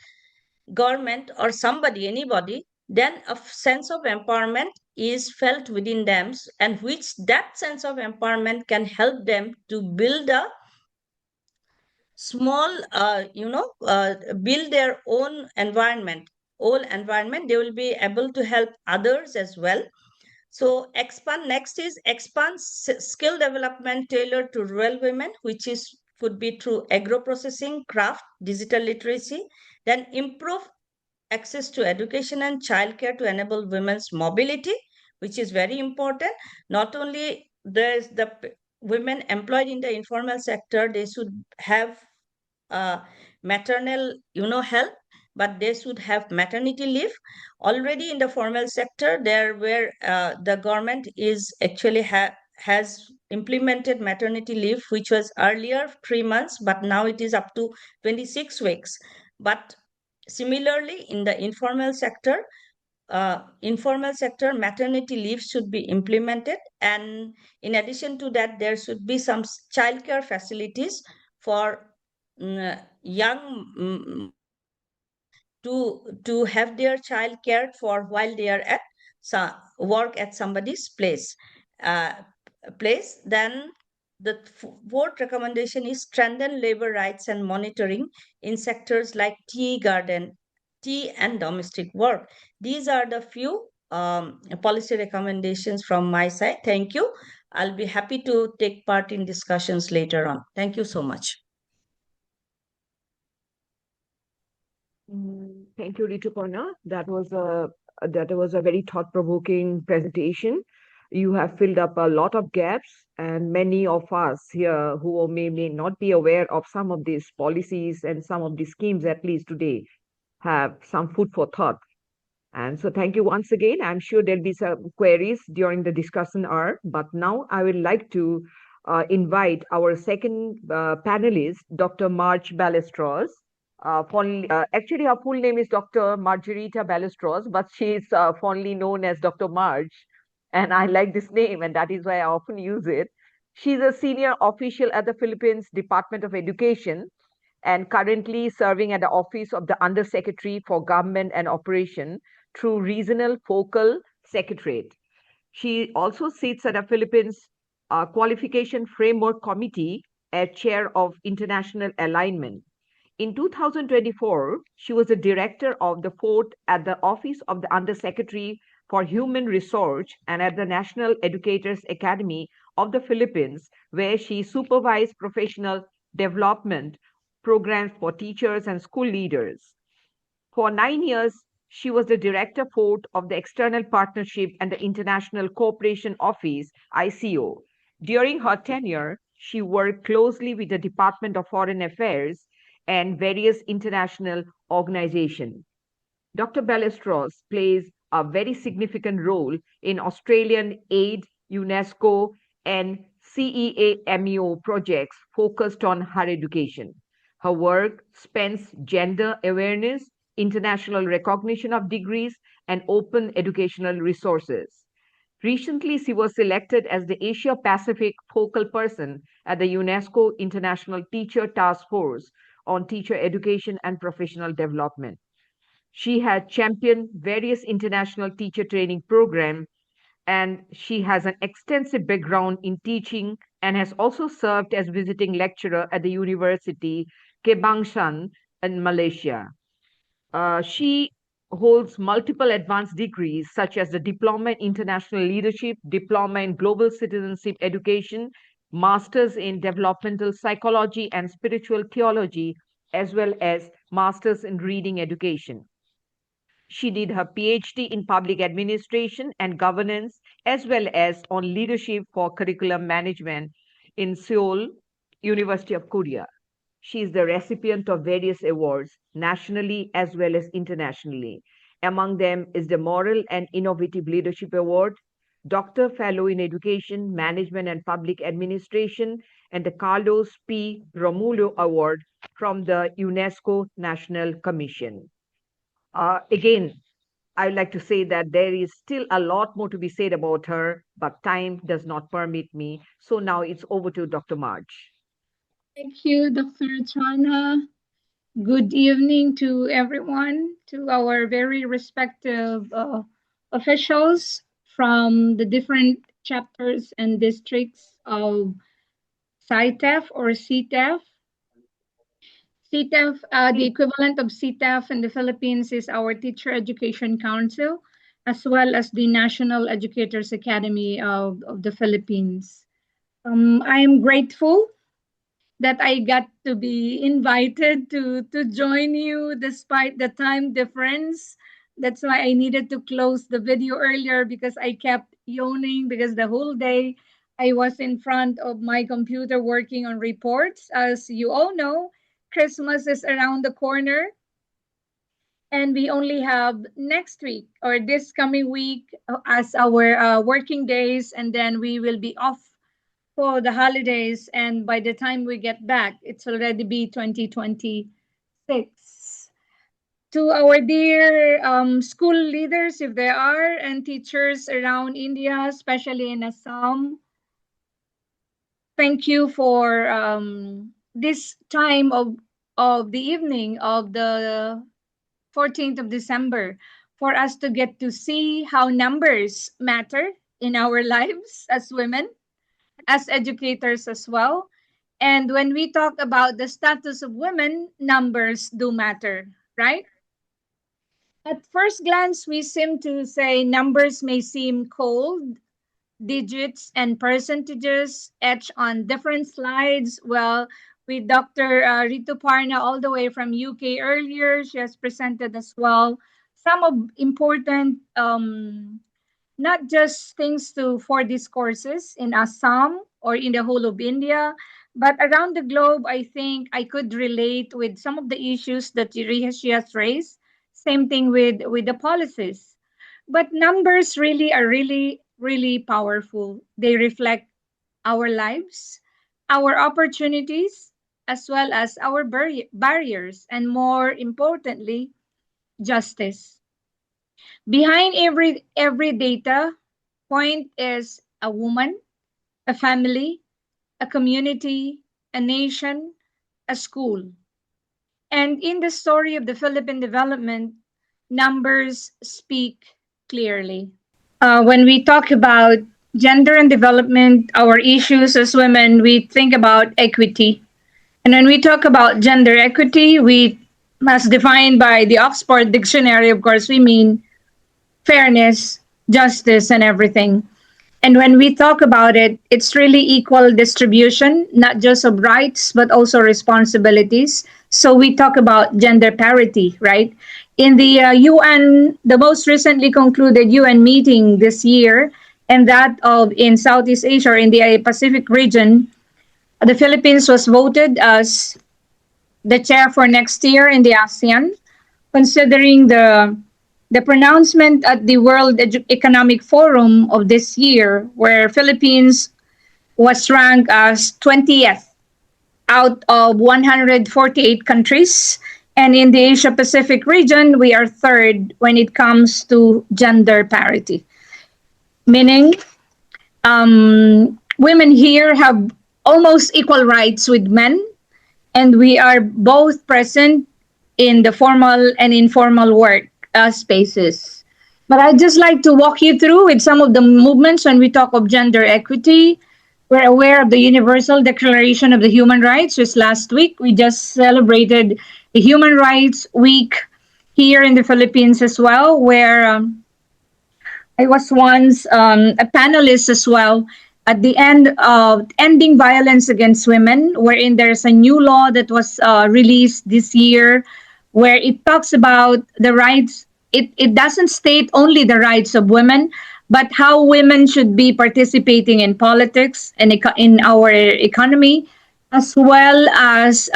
or somebody, anybody, then a sense of empowerment is felt within them, and which that sense of empowerment can help them to build a small, build their own environment. They will be able to help others as well. So next is expand skill development tailored to rural women, which could be through agro processing, craft, digital literacy. Then improve access to education and childcare to enable women's mobility, which is very important. Not only there's the women employed in the informal sector, they should have maternal help, but they should have maternity leave. Already in the formal sector, there where the government is actually has implemented maternity leave, which was earlier 3 months, but now it is up to 26 weeks. But similarly, in the informal sector, maternity leave should be implemented, and in addition to that, there should be some childcare facilities for young to have their child cared for while they are at work at somebody's place. Then the fourth recommendation is strengthen labor rights and monitoring in sectors like tea and domestic work. These are the few policy recommendations from my side. Thank you. I'll be happy to take part in discussions later on. Thank you so much. Thank you, Rituparna. That was a very thought-provoking presentation. You have filled up a lot of gaps, and many of us here who may not be aware of some of these policies and some of these schemes, at least today, have some food for thought. And so thank you once again. I'm sure there'll be some queries during the discussion hour, but now I would like to invite our second panelist, Dr. Marge Ballesteros. Actually, her full name is Dr. Margarita Ballesteros, but she is fondly known as Dr. Marge. And I like this name, and that is why I often use it. She's a senior official at the Philippines Department of Education and currently serving at the Office of the Undersecretary for Government and Operation through Regional Focal Secretariat. She also sits at the Philippines Qualification Framework Committee as chair of International Alignment. In 2024, she was the director of the Fort at the Office of the Undersecretary for Human Resource and at the National Educators Academy of the Philippines, where she supervised professional development programs for teachers and school leaders. For 9 years, she was the director of the External Partnership and the International Cooperation Office, ICO. During her tenure, she worked closely with the Department of Foreign Affairs and various international organizations. Dr. Ballesteros plays a very significant role in Australian aid, UNESCO, and CEAMEO projects focused on higher education. Her work spans gender awareness, international recognition of degrees, and open educational resources. Recently, she was selected as the Asia Pacific focal person at the UNESCO International Teacher Task Force on Teacher Education and Professional Development. She has championed various international teacher training programs, and she has an extensive background in teaching and has also served as visiting lecturer at the University Kebangsaan in Malaysia. She holds multiple advanced degrees, such as the Diploma in International Leadership, Diploma in Global Citizenship Education, Masters in Developmental Psychology and Spiritual Theology, as well as Masters in Reading Education. She did her PhD in Public Administration and Governance, as well as on Leadership for Curriculum Management in Seoul, University of Korea. She is the recipient of various awards, nationally as well as internationally. Among them is the Moral and Innovative Leadership Award, Doctor Fellow in Education, Management and Public Administration, and the Carlos P. Romulo Award from the UNESCO National Commission. Again, I'd like to say that there is still a lot more to be said about her, but time does not permit me. So now it's over to Dr. Marge. Thank you, Dr. Chana. Good evening to everyone, to our very respective officials from the different chapters and districts of CITEF or CTEF. CTEF, the equivalent of CTEF in the Philippines is our Teacher Education Council, as well as the National Educators Academy of the Philippines. I am grateful that I got to be invited to join you despite the time difference. That's why I needed to close the video earlier because I kept yawning because the whole day I was in front of my computer working on reports. As you all know, Christmas is around the corner and we only have next week or this coming week as our working days, and then we will be off for the holidays, and by the time we get back it's already be 2026. To our dear school leaders, if there are, and teachers around India, especially in Assam, thank you for this time of the evening of the 14th of December for us to get to see how numbers matter in our lives as women, as educators as well. And when we talk about the status of women, numbers do matter, right? At first glance, we seem to say numbers may seem cold, digits and percentages etched on different slides. Well, with Dr. Rituparna all the way from UK earlier, she has presented as well some of important not just things for these courses in Assam or in the whole of India, but around the globe. I think I could relate with some of the issues that she has raised. Same thing with the policies. But numbers really are really powerful. They reflect our lives, our opportunities, as well as our barriers, and more importantly, justice. Behind every data point is a woman, a family, a community, a nation, a school. And in the story of the Philippine development, numbers speak clearly. When we talk about gender and development, our issues as women, we think about equity. And when we talk about gender equity, as defined by the Oxford Dictionary, of course, we mean fairness, justice, and everything. And when we talk about it, it's really equal distribution, not just of rights, but also responsibilities. So we talk about gender parity, right? In the UN, the most recently concluded UN meeting this year, and that of in Southeast Asia or in the Pacific region, the Philippines was voted as the chair for next year in the ASEAN, considering the pronouncement at the World Economic Forum of this year, where Philippines was ranked as 20th out of 148 countries. And in the Asia Pacific region, we are third when it comes to gender parity. Meaning, women here have almost equal rights with men, and we are both present in the formal and informal work spaces. But I'd just like to walk you through with some of the movements when we talk of gender equity. We're aware of the Universal Declaration of the Human Rights, just last week. We just celebrated the Human Rights Week here in the Philippines as well, where I was once a panelist as well at the end of Ending Violence Against Women, wherein there's a new law that was released this year where it talks about the rights. It doesn't state only the rights of women, but how women should be participating in politics and in our economy, as well as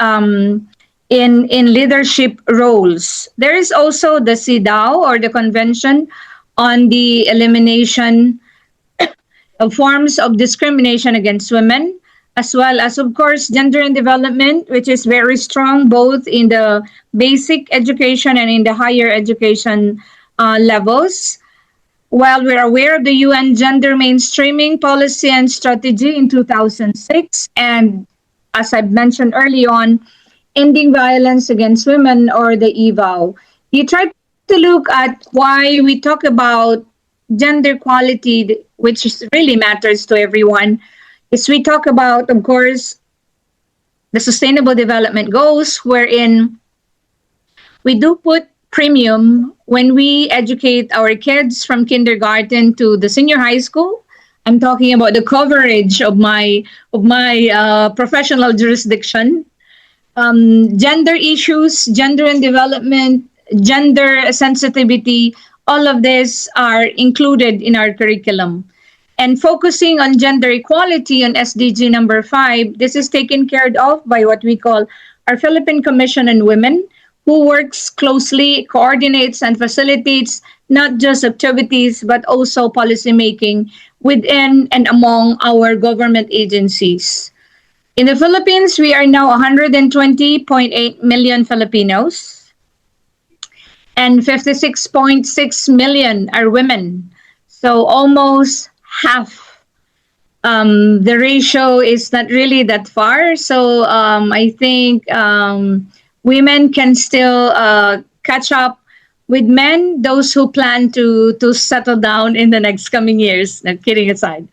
in leadership roles. There is also the CEDAW, or the Convention on the Elimination of Forms of Discrimination Against Women, as well as, of course, gender and development, which is very strong both in the basic education and in the higher education levels. While we're aware of the UN Gender Mainstreaming Policy and Strategy in 2006, and as I've mentioned early on, Ending Violence Against Women, or the EVAW. You try to look at why we talk about gender equality, which really matters to everyone, is we talk about, of course, the Sustainable Development Goals, wherein we do put premium when we educate our kids from kindergarten to the senior high school. I'm talking about the coverage of my professional jurisdiction. Gender issues, gender and development, gender sensitivity, all of this are included in our curriculum. And focusing on gender equality on SDG number 5, this is taken care of by what we call our Philippine Commission on Women, who works closely, coordinates, and facilitates not just activities, but also policymaking within and among our government agencies. In the Philippines, we are now 120.8 million Filipinos, and 56.6 million are women. So almost half. The ratio is not really that far. So I think women can still catch up with men, those who plan to settle down in the next coming years. Not kidding aside.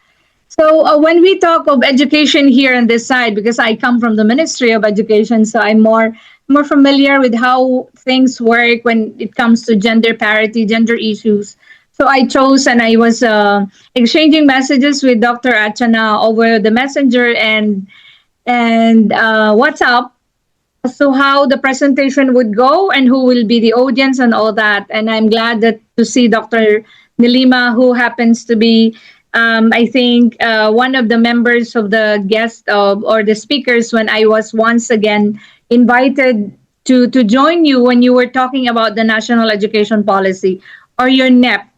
So when we talk of education here on this side, because I come from the Ministry of Education, so I'm more familiar with how things work when it comes to gender parity, gender issues. So I chose, and I was exchanging messages with Dr. Ajanta over the Messenger and WhatsApp as to how the presentation would go and who will be the audience and all that. And I'm glad to see Dr. Nilima, who happens to be, I think, one of the members of the guest or the speakers when I was once again invited to join you when you were talking about the National Education Policy, or your NEP,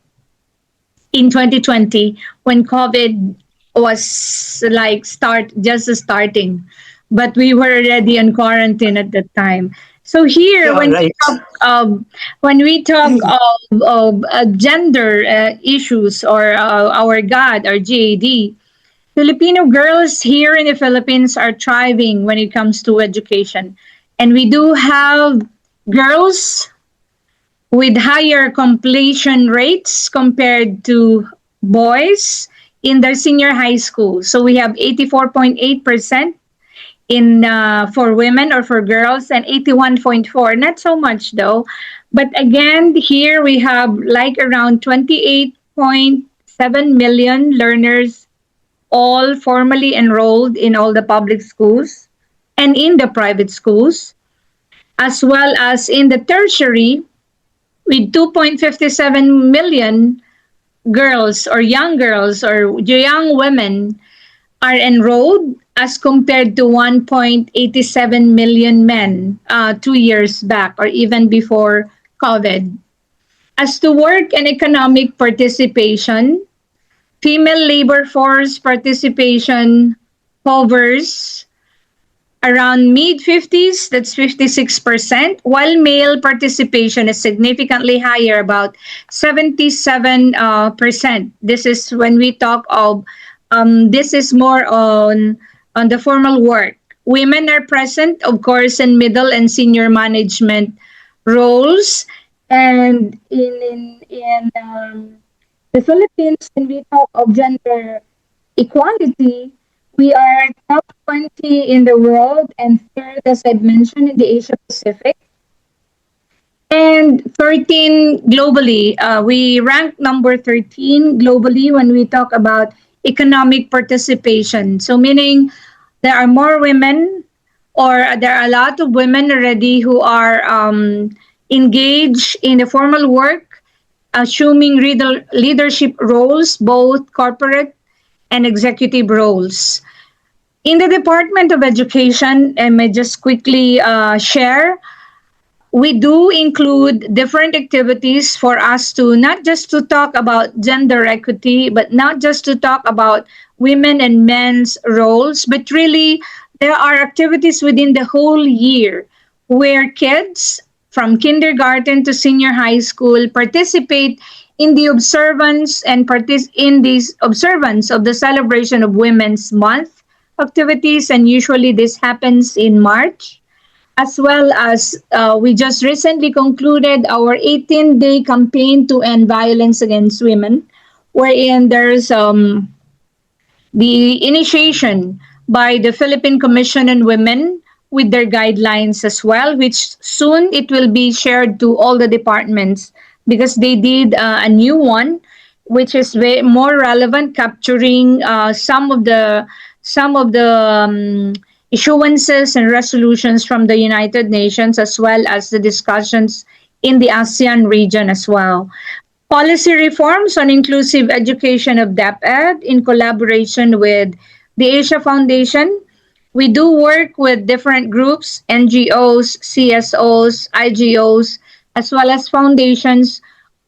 in 2020 when COVID was like just starting, but we were already in quarantine at that time. So here, Yeah, right. when we talk of gender issues, or our GAD, our GAD, Filipino girls here in the Philippines are thriving when it comes to education, and we do have girls with higher completion rates compared to boys in their senior high school. So we have 84.8% in for women or for girls, and 81.4, not so much though. But again, here we have like around 28.7 million learners, all formally enrolled in all the public schools and in the private schools, as well as in the tertiary with 2.57 million girls or young women are enrolled, as compared to 1.87 million men 2 years back or even before COVID. As to work and economic participation, female labor force participation hovers around mid 50s, that's 56%, while male participation is significantly higher, about 77%. This is when we talk of, this is more on the formal work. Women are present, of course, in middle and senior management roles. And in the Philippines, when we talk of gender equality, we are top 20 in the world and third, as I mentioned, in the Asia Pacific, and 13 globally. We rank number 13 globally when we talk about economic participation. So, meaning there are more women, or there are a lot of women already who are engaged in the formal work, assuming leadership roles, both corporate and executive roles. In the Department of Education, I may just quickly share, we do include different activities for us to not just to talk about gender equity, but not just to talk about women and men's roles, but really there are activities within the whole year where kids from kindergarten to senior high school participate in the observance in this observance of the celebration of Women's Month activities, and usually this happens in March, as well as we just recently concluded our 18-day campaign to end violence against women, wherein there's the initiation by the Philippine Commission on Women with their guidelines as well, which soon it will be shared to all the departments because they did a new one, which is more relevant, capturing some of the issuances and resolutions from the United Nations, as well as the discussions in the ASEAN region as well. Policy reforms on inclusive education of DepEd in collaboration with the Asia Foundation. We do work with different groups, NGOs, CSOs, IGOs, as well as foundations,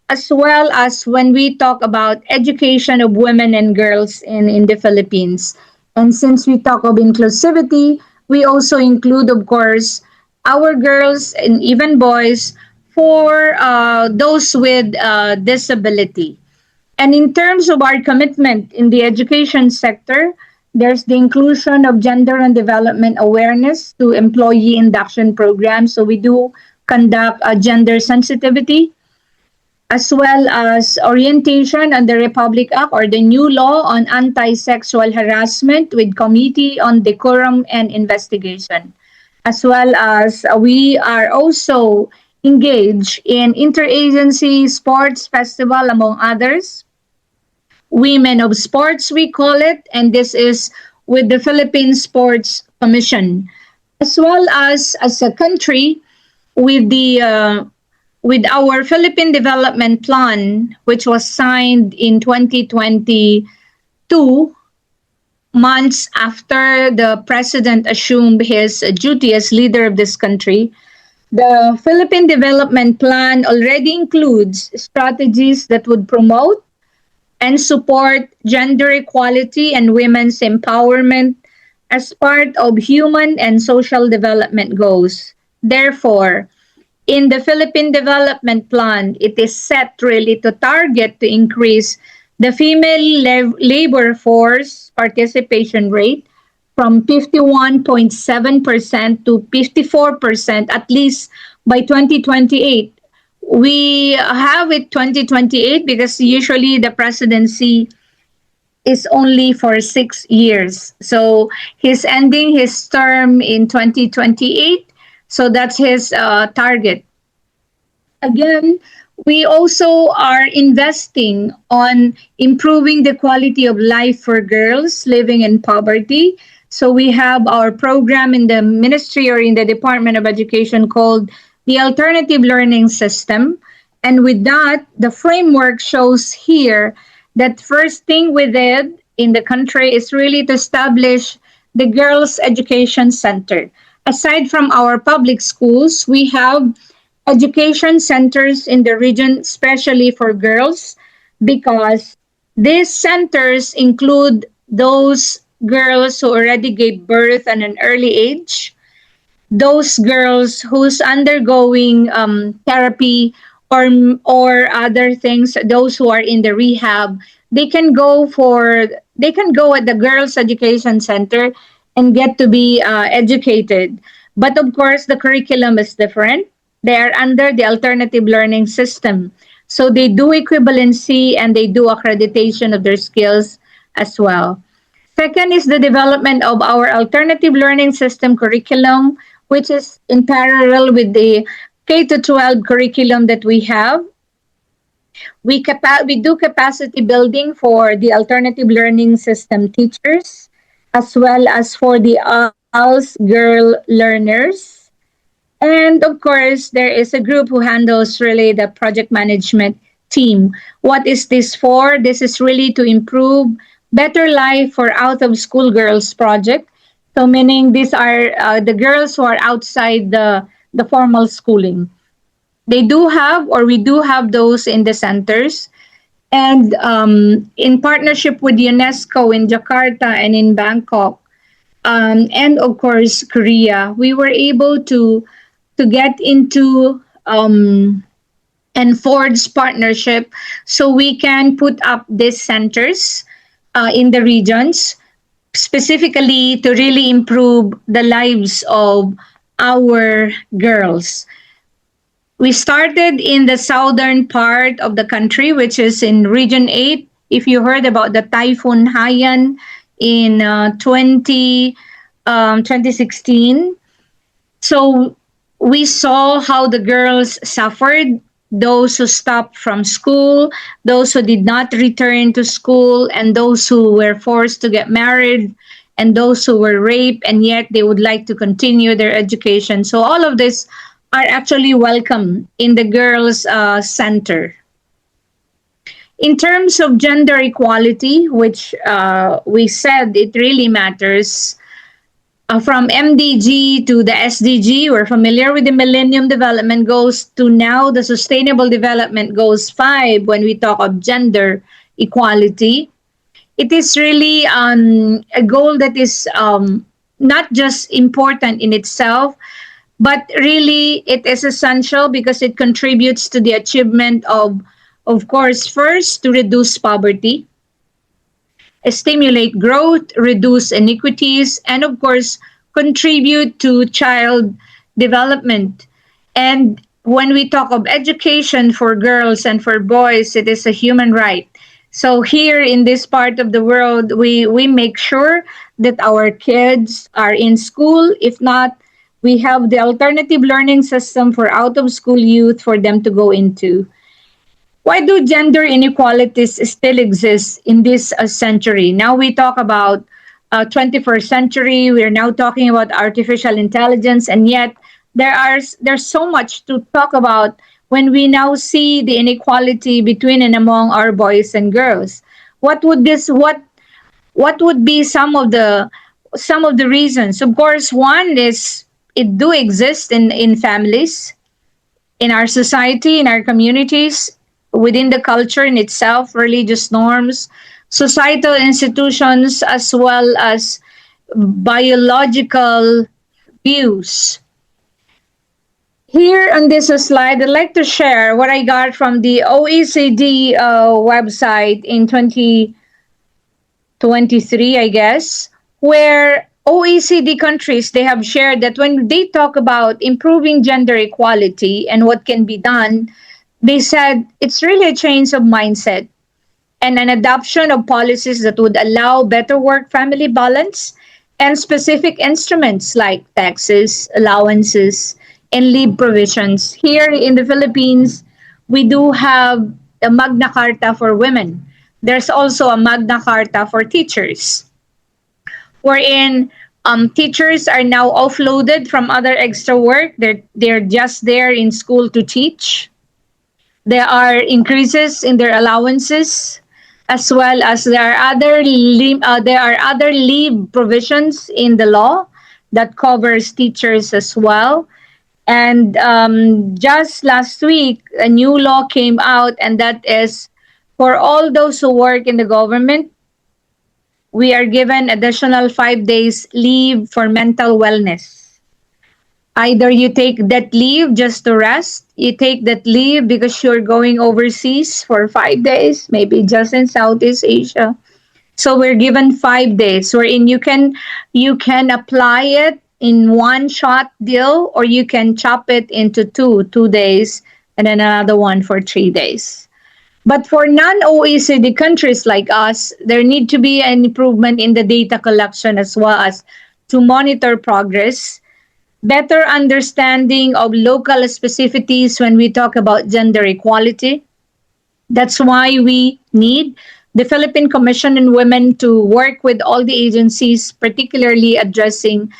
as well as when we talk about education of women and girls in the Philippines. And since we talk of inclusivity, we also include, of course, our girls and even boys for those with disability. And in terms of our commitment in the education sector, there's the inclusion of gender and development awareness to employee induction programs. So we do conduct a gender sensitivity, as well as orientation on the Republic Act or the new law on anti-sexual harassment with Committee on Decorum and Investigation, as well as we are also engaged in interagency sports festival, among others. Women of Sports, we call it, and this is with the Philippine Sports Commission, as well as a country with the with our Philippine Development Plan, which was signed in 2022, months after the president assumed his duty as leader of this country. The Philippine Development Plan already includes strategies that would promote and support gender equality and women's empowerment as part of human and social development goals. Therefore, in the Philippine Development Plan, it is set really to target to increase the female labor force participation rate from 51.7% to 54% at least by 2028, We have it 2028 because usually the presidency is only for 6 years. So he's ending his term in 2028. So that's his target. Again, we also are investing on improving the quality of life for girls living in poverty. So we have our program in the ministry or in the Department of Education called the Alternative Learning System. And with that, the framework shows here that first thing we did in the country is really to establish the Girls Education Center. Aside from our public schools, we have education centers in the region, especially for girls, because these centers include those girls who already gave birth at an early age, those girls who's undergoing therapy or other things, those who are in the rehab, they can go at the girls education center and get to be educated. But of course the curriculum is different. They are under the alternative learning system, so they do equivalency and they do accreditation of their skills as well. Second is the development of our alternative learning system curriculum, which is in parallel with the K to 12 curriculum that we have. We do capacity building for the alternative learning system teachers, as well as for the ALS girl learners. And of course, there is a group who handles really the project management team. What is this for? This is really to improve better life for out of school girls project. So meaning these are the girls who are outside the formal schooling. They do have, or we do have those in the centers. And in partnership with UNESCO in Jakarta and in Bangkok, and of course Korea, we were able to get into and forge partnership so we can put up these centers in the regions, specifically to really improve the lives of our girls. We started in the southern part of the country, which is in Region 8. If you heard about the Typhoon Haiyan in 2016. So we saw how the girls suffered, those who stopped from school, those who did not return to school, and those who were forced to get married, and those who were raped, and yet they would like to continue their education. So all of this are actually welcome in the girls' center. In terms of gender equality, which we said it really matters, from MDG to the SDG, we're familiar with the Millennium Development Goals, to now the Sustainable Development Goals 5 when we talk of gender equality. It is really a goal that is not just important in itself, but really it is essential because it contributes to the achievement of course, first, to reduce poverty, stimulate growth, reduce inequities, and of course, contribute to child development. And when we talk of education for girls and for boys, it is a human right. So here in this part of the world, we make sure that our kids are in school. If not, we have the alternative learning system for out of school youth for them to go into. Why do gender inequalities still exist in this century? Now we talk about 21st century. We're now talking about artificial intelligence, and yet there's so much to talk about when we now see the inequality between and among our boys and girls. What would be some of the reasons? Of course, one is it do exist in families, in our society, in our communities, within the culture in itself, religious norms, societal institutions, as well as biological views. Here on this slide, I'd like to share what I got from the OECD website in 2023, I guess, where OECD countries, they have shared that when they talk about improving gender equality and what can be done, They said it's really a change of mindset and an adoption of policies that would allow better work family balance and specific instruments like taxes, allowances, and leave provisions. Here in the Philippines, we do have the Magna Carta for women. There's also a Magna Carta for teachers, wherein teachers are now offloaded from other extra work. They're just there in school to teach. There are increases in their allowances, as well as there are other leave provisions in the law that covers teachers as well. And just last week, a new law came out, and that is for all those who work in the government, we are given additional 5 days leave for mental wellness. Either you take that leave just to rest, you take that leave because you're going overseas for 5 days, maybe just in Southeast Asia. So we're given 5 days wherein you can apply it in one shot deal, or you can chop it into two days, and then another one for 3 days. But for non-OECD countries like us, there need to be an improvement in the data collection as well as to monitor progress, better understanding of local specificities when we talk about gender equality. That's why we need the Philippine Commission on Women to work with all the agencies, particularly addressing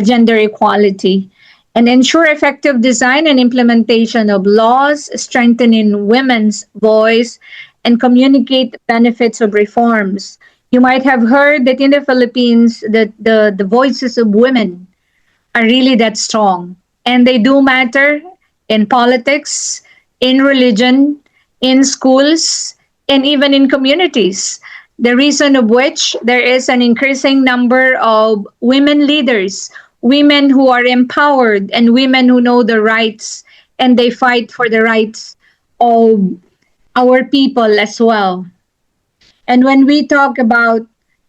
gender equality, and ensure effective design and implementation of laws, strengthening women's voice, and communicate the benefits of reforms. You might have heard that in the Philippines, that the voices of women are really that strong. And they do matter in politics, in religion, in schools, and even in communities. The reason of which there is an increasing number of women leaders, women who are empowered, and women who know the rights and they fight for the rights of our people as well. And when we talk about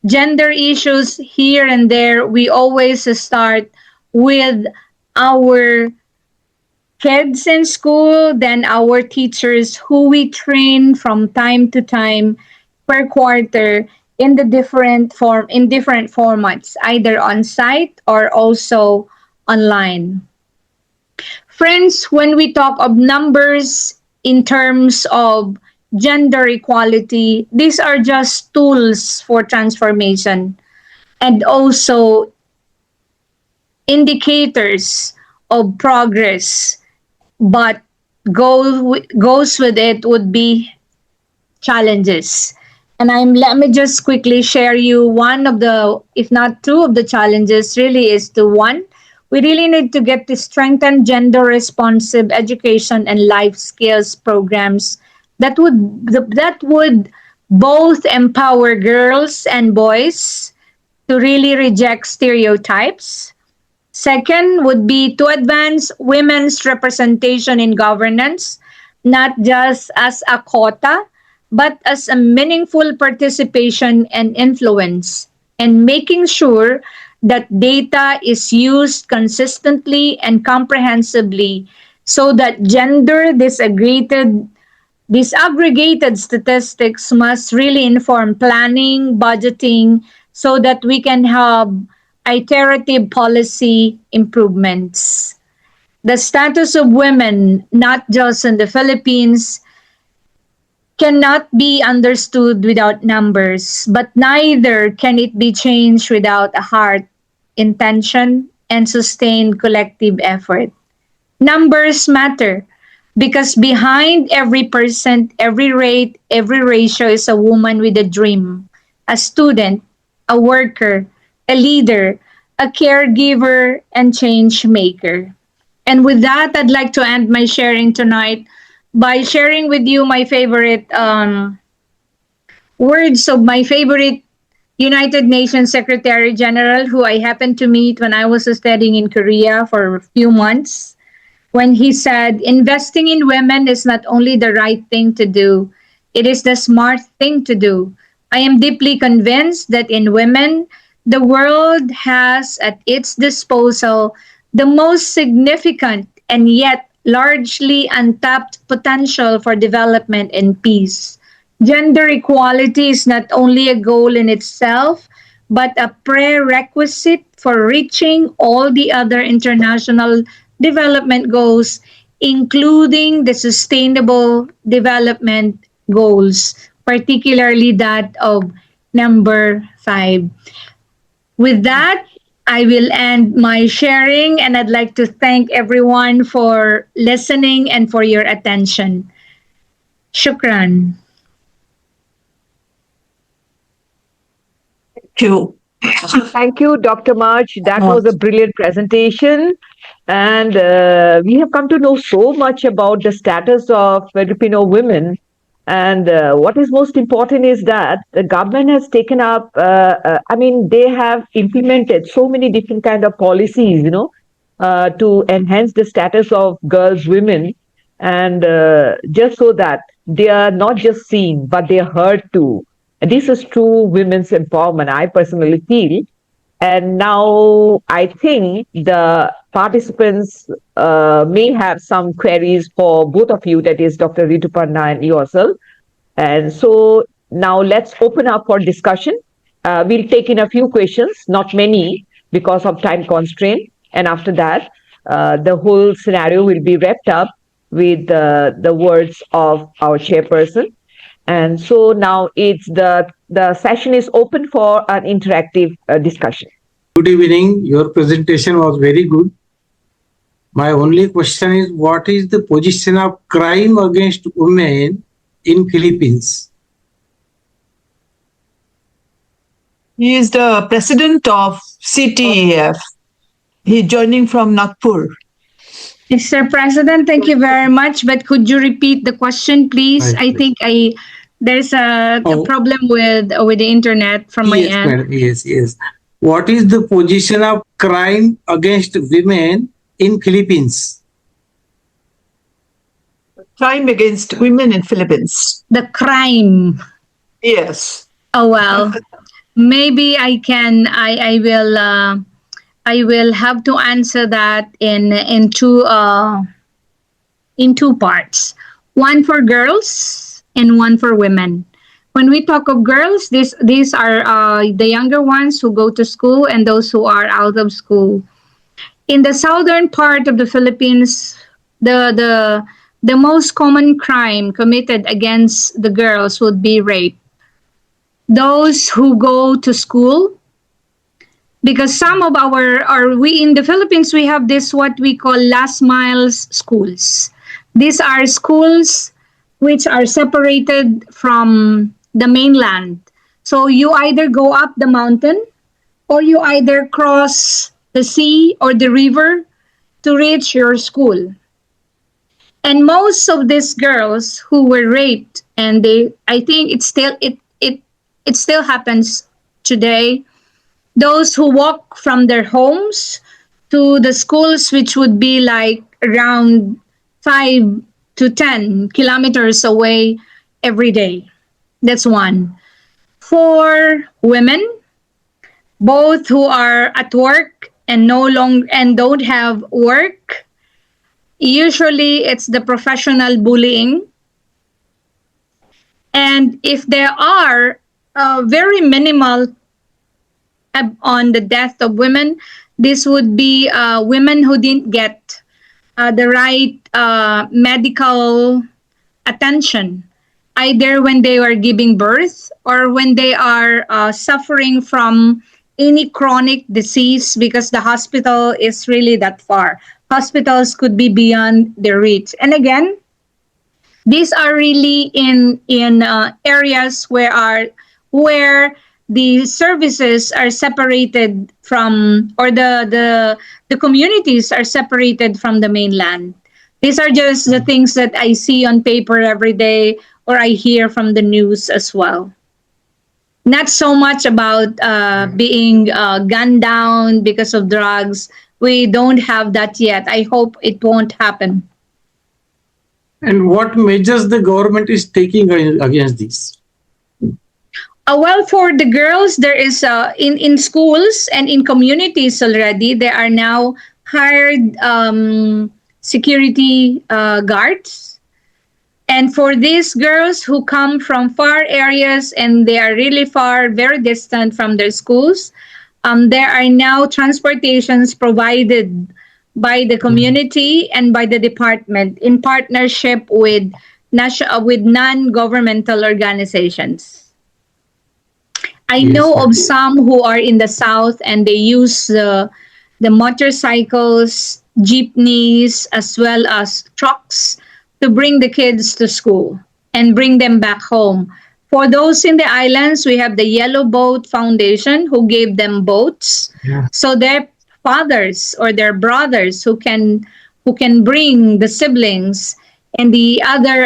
gender issues here and there, we always start with our kids in school, then our teachers who we train from time to time per quarter in the different formats, either on site or also online. Friends, when we talk of numbers in terms of gender equality, these are just tools for transformation and also indicators of progress, but goes with it would be challenges. And let me just quickly share you one of the, if not two of the challenges, really is the one. We really need to get to strengthen gender responsive education and life skills programs that would both empower girls and boys to really reject stereotypes. Second would be to advance women's representation in governance, not just as a quota, but as a meaningful participation and influence, and making sure that data is used consistently and comprehensively so that gender disaggregated statistics must really inform planning, budgeting, so that we can have iterative policy improvements. The status of women, not just in the Philippines, cannot be understood without numbers, but neither can it be changed without a heart, intention, and sustained collective effort. Numbers matter because behind every percent, every rate, every ratio is a woman with a dream, a student, a worker, a leader, a caregiver, and change maker. And with that, I'd like to end my sharing tonight by sharing with you my favorite words of my favorite United Nations Secretary General, who I happened to meet when I was studying in Korea for a few months, when he said, investing in women is not only the right thing to do, it is the smart thing to do. I am deeply convinced that in women, the world has at its disposal the most significant and yet largely untapped potential for development and peace. Gender equality is not only a goal in itself, but a prerequisite for reaching all the other international development goals, including the Sustainable Development Goals, particularly that of number 5. With that, I will end my sharing, and I'd like to thank everyone for listening and for your attention. Shukran. Thank you. Thank you, Dr. Marge. That was a brilliant presentation. And we have come to know so much about the status of Filipino women. And what is most important is that the government has taken up, they have implemented so many different kind of policies, to enhance the status of girls, women, and just so that they are not just seen, but they are heard too. And this is true women's empowerment, I personally feel. And now I think the participants may have some queries for both of you, that is Dr. Rituparna and yourself. And so now let's open up for discussion. We'll take in a few questions, not many because of time constraint. And after that, the whole scenario will be wrapped up with the words of our chairperson. And so now the session is open for an interactive discussion. Good evening. Your presentation was very good. My only question is, what is the position of crime against women in Philippines? He is the president of CTEF. He's joining from Nagpur. Mr. President, thank you very much. But could you repeat the question, please? Right, I think there's a problem with the internet from my end. Madam. Yes. What is the position of crime against women in Philippines? Crime against women in Philippines. The crime. Yes. Oh well, maybe I can. I will have to answer that in two parts. One for girls and one for women. When we talk of girls, these are the younger ones who go to school and those who are out of school. In the southern part of the Philippines, the most common crime committed against the girls would be rape. Those who go to school, because some of we in the Philippines, we have this what we call last miles schools. These are schools which are separated from the mainland. So you either go up the mountain or you either cross the sea or the river to reach your school. And most of these girls who were raped, and I think it still happens today, those who walk from their homes to the schools, which would be like around 5 to 10 kilometers away every day. That's one. For women, both who are at work and don't have work, usually it's the professional bullying. And if there are very minimal on the death of women, this would be women who didn't get the right medical attention, either when they were giving birth or when they are suffering from any chronic disease, because the hospital is really that far. Hospitals could be beyond their reach. And again, these are really in areas where the services are separated from, or the communities are separated from the mainland. These are just the things that I see on paper every day, or I hear from the news as well. Not so much about being gunned down because of drugs. We don't have that yet. I hope it won't happen. And what measures the government is taking against this? Well, for the girls, there is in schools and in communities already, there are now hired security guards. And for these girls who come from far areas and they are really far, very distant from their schools, there are now transportations provided by the community and by the department in partnership with non-governmental organizations. I know of some who are in the south and they use the motorcycles, jeepneys, as well as trucks to bring the kids to school and bring them back home. For those in the islands, we have the Yellow Boat Foundation who gave them boats. So their fathers or their brothers who can bring the siblings and the other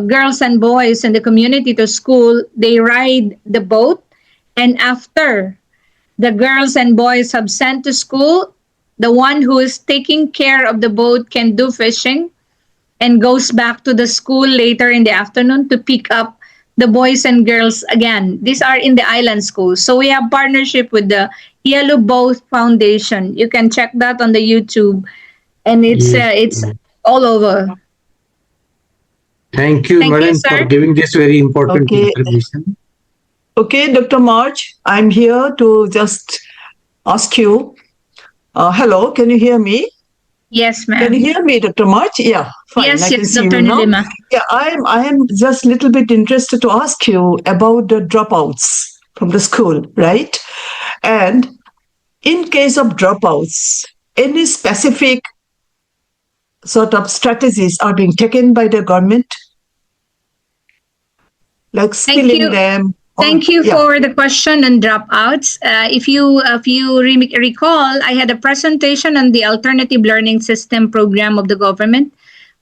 girls and boys in the community to school, they ride the boat. And after the girls and boys have sent to school, the one who is taking care of the boat can do fishing and goes back to the school later in the afternoon to pick up the boys and girls again. These are in the island schools. So we have partnership with the Yellow Boat Foundation. You can check that on the YouTube, and it's all over. Thank you, madam, for giving this very important information. Okay, Dr. Marge, I'm here to just ask you. Hello, can you hear me? Yes, ma'am. Can you hear me, Dr. Marge? Yeah, fine. Yes, I can see Dr. you now. Nilima. Yeah, I am just a little bit interested to ask you about the dropouts from the school, right? And in case of dropouts, any specific sort of strategies are being taken by the government? Like skilling them? Thank you for the question on dropouts. If you recall, I had a presentation on the alternative learning system program of the government,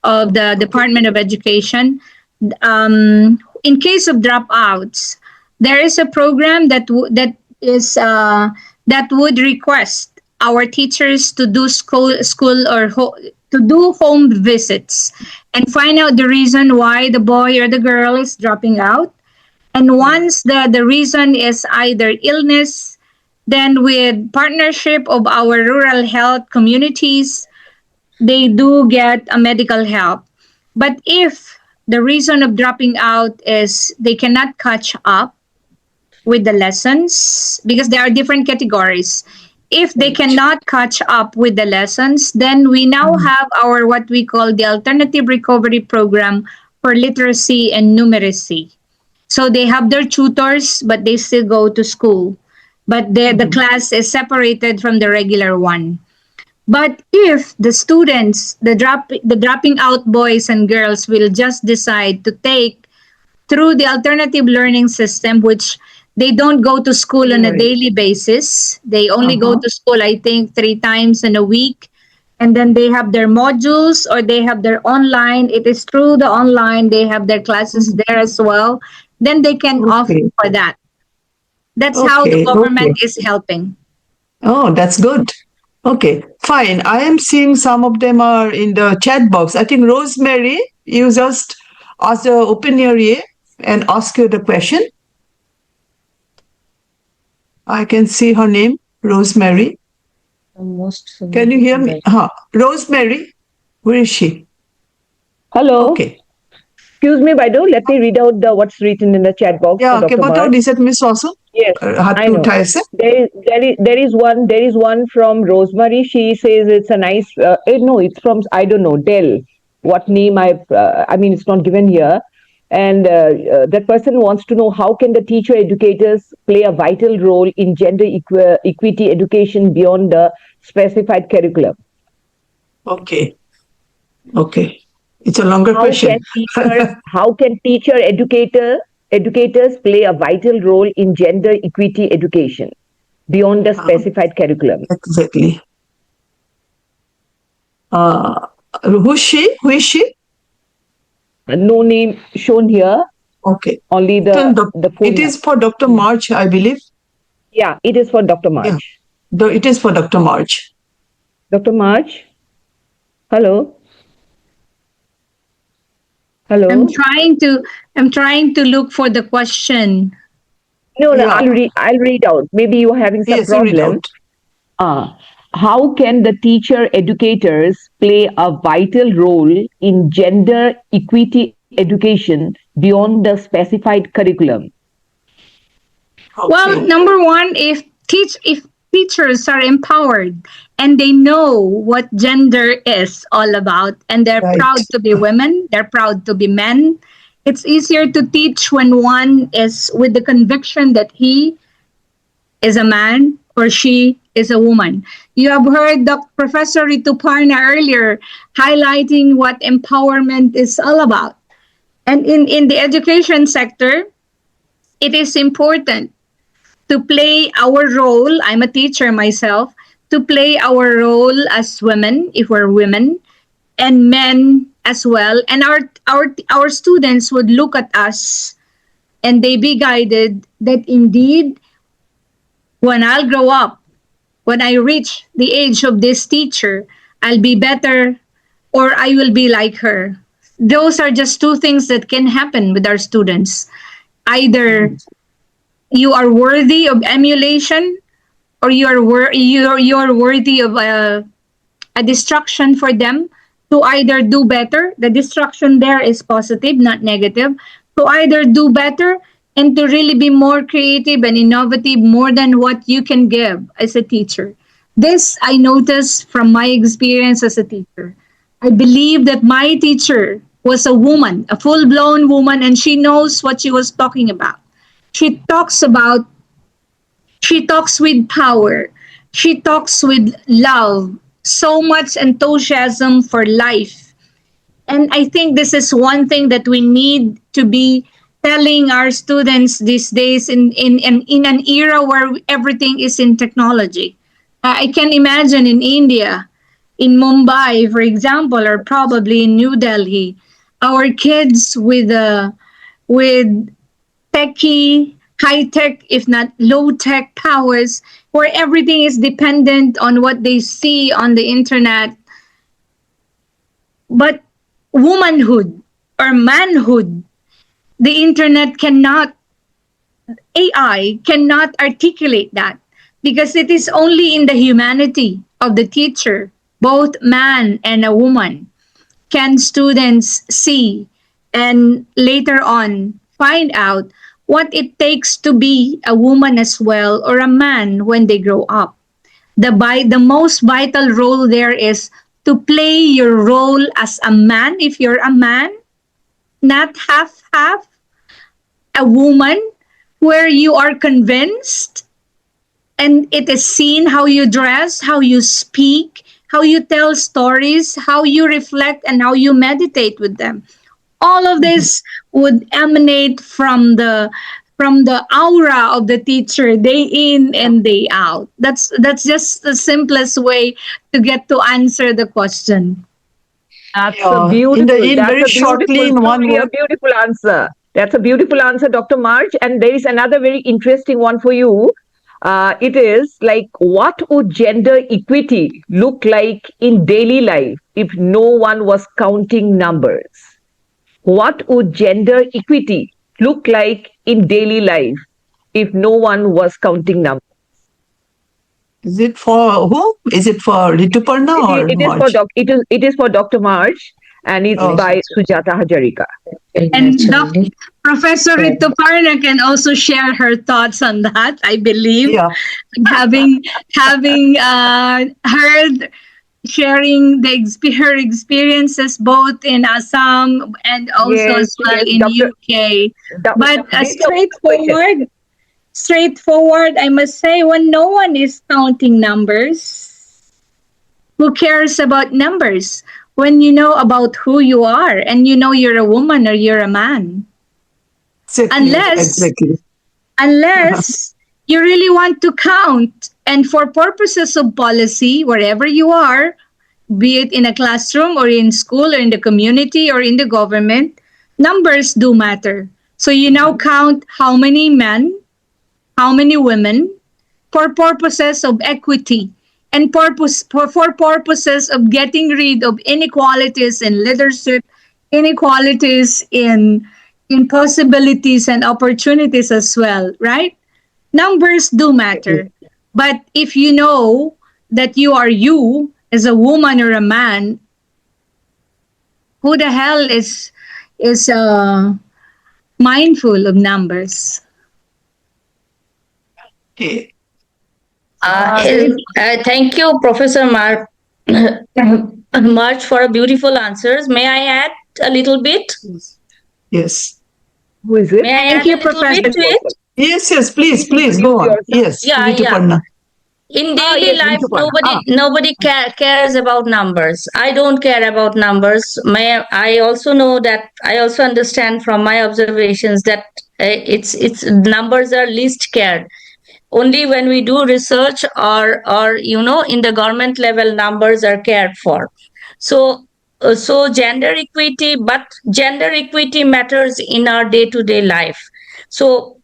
of the Department of Education. In case of dropouts, there is a program that would request our teachers to do to do home visits and find out the reason why the boy or the girl is dropping out. And once the reason is either illness, then with partnership of our rural health communities, they do get a medical help. But if the reason of dropping out is they cannot catch up with the lessons, because there are different categories. If they cannot catch up with the lessons, then we now have our what we call the Alternative Recovery Program for Literacy and Numeracy. So they have their tutors, but they still go to school. But the class is separated from the regular one. But if the students, the dropping out boys and girls will just decide to take through the alternative learning system, which they don't go to school on a daily basis. They only go to school, I think, 3 times in a week. And then they have their modules or they have their online. It is through the online. They have their classes there as well. Then they can opt for that. That's how the government is helping. Oh, that's good. Okay, fine. I am seeing some of them are in the chat box. I think Rosemary, you just open your ear and ask you the question. I can see her name, Rosemary. Can you hear me? Rosemary, where is she? Hello. Okay. Excuse me, Baido. Let me read out what's written in the chat box. Yeah, okay, but is it Miss also? Yes, I know. There is one from Rosemary. She says it's a nice. No, it's from I don't know Dell. What name I mean, it's not given here. And that person wants to know how can the teacher educators play a vital role in gender equity education beyond the specified curriculum. Okay. It's a longer question. How can educators play a vital role in gender equity education beyond the specified curriculum? Exactly. Who is she? No name shown here. Okay. Only the phone. It is for Dr. Marge, I believe. Yeah, it is for Dr. Marge. Yeah. It is for Dr. Marge. Dr. Marge? Hello? Hello? I'm trying to look for the question. No, I'll read out. Maybe you're having some problem. how can the teacher educators play a vital role in gender equity education beyond the specified curriculum? Well, number one, if teachers are empowered and they know what gender is all about and they're Right. proud to be women, they're proud to be men, it's easier to teach when one is with the conviction that he is a man or she is a woman. You have heard Professor Rituparna earlier highlighting what empowerment is all about. And in the education sector, it is important to play our role. I'm a teacher myself, to play our role as women, if we're women, and men as well. And our students would look at us and they be guided that indeed, when I'll grow up, when I reach the age of this teacher, I'll be better or I will be like her. Those are just two things that can happen with our students. Either you are worthy of emulation or you're worthy of a destruction for them to either do better. The destruction there is positive, not negative. To either do better and to really be more creative and innovative more than what you can give as a teacher. This I noticed from my experience as a teacher. I believe that my teacher was a woman, a full-blown woman, and she knows what she was talking about. She talks with power. She talks with love, so much enthusiasm for life. And I think this is one thing that we need to be telling our students these days in an era where everything is in technology. I can imagine in India, in Mumbai, for example, or probably in New Delhi, our kids with techie, high tech, if not low tech powers, where everything is dependent on what they see on the internet. But womanhood or manhood, the internet cannot, AI cannot articulate that because it is only in the humanity of the teacher, both man and a woman, can students see and later on find out what it takes to be a woman as well or a man when they grow up. The most vital role there is to play your role as a man if you're a man, not half a woman where you are convinced and it is seen how you dress, how you speak, how you tell stories, how you reflect, and how you meditate with them. All of this would emanate from the aura of the teacher day in and day out. That's just the simplest way to get to answer the question. That's Yeah, a beautiful. in That's very a shortly, in one truly a word. beautiful answer. That's a beautiful answer, Dr. Marge. And there is another very interesting one for you. It is like, what would gender equity look like in daily life if no one was counting numbers? What would gender equity look like in daily life if no one was counting numbers? Is it for who? Is it for Rituparna or It is for Marge? it is for Dr. Marge, and it's Oh. by Sujata Hajarika. And Professor Rituparna can also share her thoughts on that, I believe. Yeah. having heard sharing her experiences both in Assam and also as well in UK. But straightforward, I must say, when no one is counting numbers, who cares about numbers? When you know about who you are and you know you're a woman or you're a man. Unless you really want to count, and for purposes of policy, wherever you are, be it in a classroom or in school or in the community or in the government, numbers do matter. So you now count how many men, how many women, for purposes of equity and for purposes of getting rid of inequalities in leadership, inequalities in possibilities and opportunities as well, right? Numbers do matter. But if you know that you are you as a woman or a man, who the hell is mindful of numbers? Okay. Thank you, Professor Marge, for beautiful answers. May I add a little bit? Yes. Who is it? May I Thank add you, a little bit Professor. to it? Yes, please go Introduce on. yourself. Yes, Yeah, yeah. Rituparna. In daily Yes, life, Rituparna. nobody cares about numbers. I don't care about numbers. I also know that, I also understand from my observations that it's numbers are least cared. Only when we do research, or in the government level, numbers are cared for. So gender equity, but gender equity matters in our day to day life. So,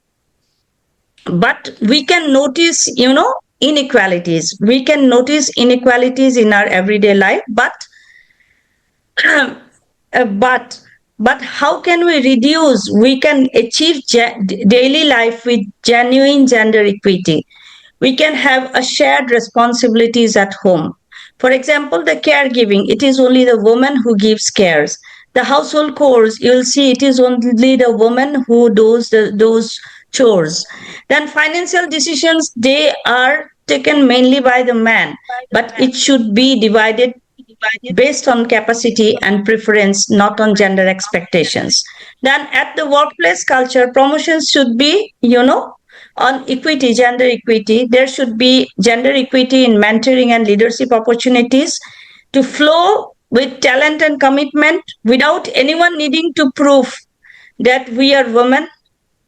but we can notice, inequalities. We can notice inequalities in our everyday life, uh, but but how can we reduce? We can achieve daily life with genuine gender equity. We can have a shared responsibilities at home. For example, the caregiving, it is only the woman who gives cares. The household chores, you'll see it is only the woman who does those chores. Then financial decisions, they are taken mainly by the man, but it should be divided based on capacity and preference, not on gender expectations. Then at the workplace culture, promotions should be, on equity, gender equity. There should be gender equity in mentoring and leadership opportunities to flow with talent and commitment without anyone needing to prove that we are women.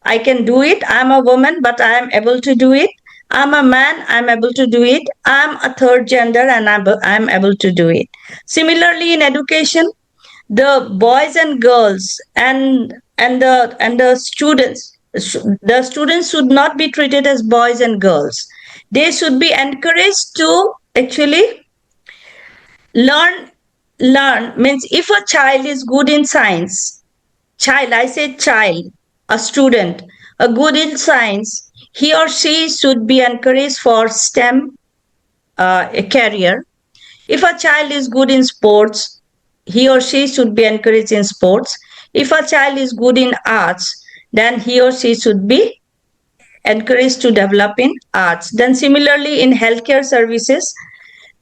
I can do it. I'm a woman, but I am able to do it. I'm a man, I'm able to do it. I'm a third gender and I'm able to do it. Similarly, in education, the boys and girls and the students, the students should not be treated as boys and girls. They should be encouraged to actually learn. Means if a child is good in science, I say child, a student, a good in science, he or she should be encouraged for STEM, a career. If a child is good in sports, he or she should be encouraged in sports. If a child is good in arts, then he or she should be encouraged to develop in arts. Then similarly in healthcare services,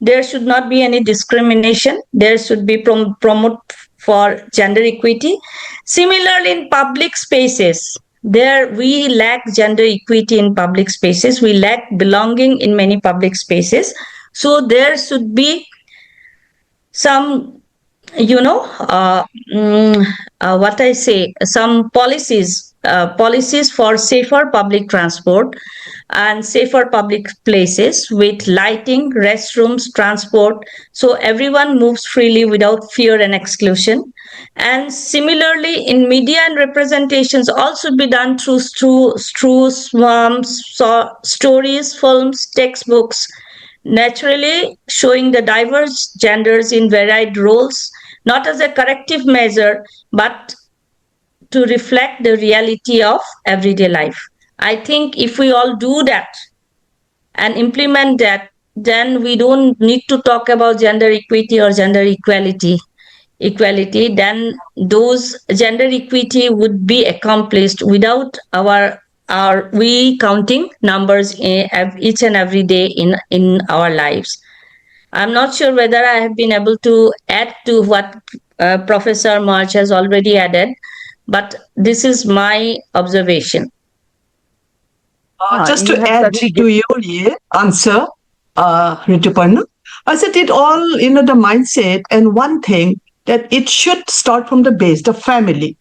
there should not be any discrimination. There should be promote for gender equity. Similarly, in public spaces, there we lack gender equity in public spaces. We lack belonging in many public spaces. So there should be some, what I say, some policies for safer public transport and safer public places with lighting, restrooms, transport, so everyone moves freely without fear and exclusion. And similarly, in media and representations, all should be done through stories, films, textbooks, naturally showing the diverse genders in varied roles, not as a corrective measure, but to reflect the reality of everyday life. I think if we all do that and implement that, then we don't need to talk about gender equity or gender equality, then those gender equity would be accomplished without our we counting numbers each and every day in our lives. I'm not sure whether I have been able to add to what Professor March has already added, but this is my observation. Just you to have add certainly to your answer, Rituparna, I said it all, the mindset, and one thing that it should start from the base, the family.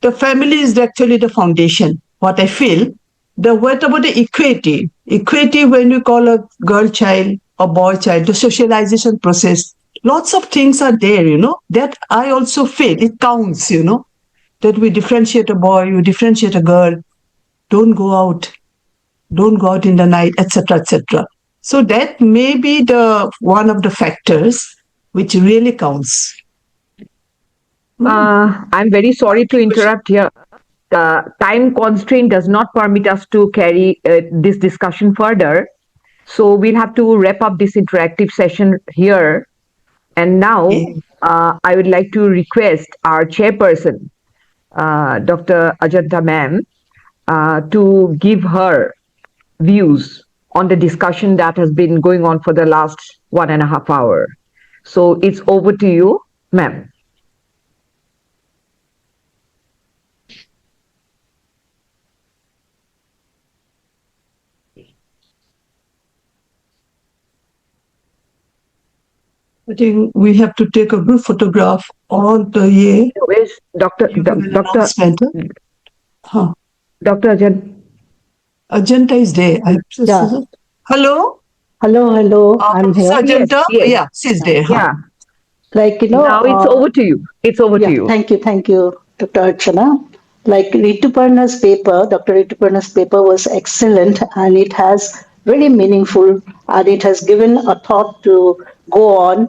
The family is actually the foundation. What I feel, what about the equity? Equity, when you call a girl child or boy child, the socialization process, lots of things are there, that I also feel it counts, that we differentiate a boy, we differentiate a girl, don't go out in the night, etc., etc. So that may be the one of the factors which really counts. I'm very sorry to interrupt here. Time constraint does not permit us to carry this discussion further. So we'll have to wrap up this interactive session here. And now I would like to request our chairperson, Dr. Ajanta ma'am, to give her views on the discussion that has been going on for the last 1.5 hours. So it's over to you, ma'am. I think we have to take a group photograph on the year. Where's Dr. Huh. Dr. Ajanta? Ajanta is there. Yeah. Hello? Hello. I'm here. Ajanta? Yes. Yeah, she's there. Yeah. Like, Now it's over to you. It's over to you. Thank you, Dr. Archana. Like Rituparna's paper, Dr. Rituparna's paper was excellent, and it has very meaningful, and it has given a thought to go on.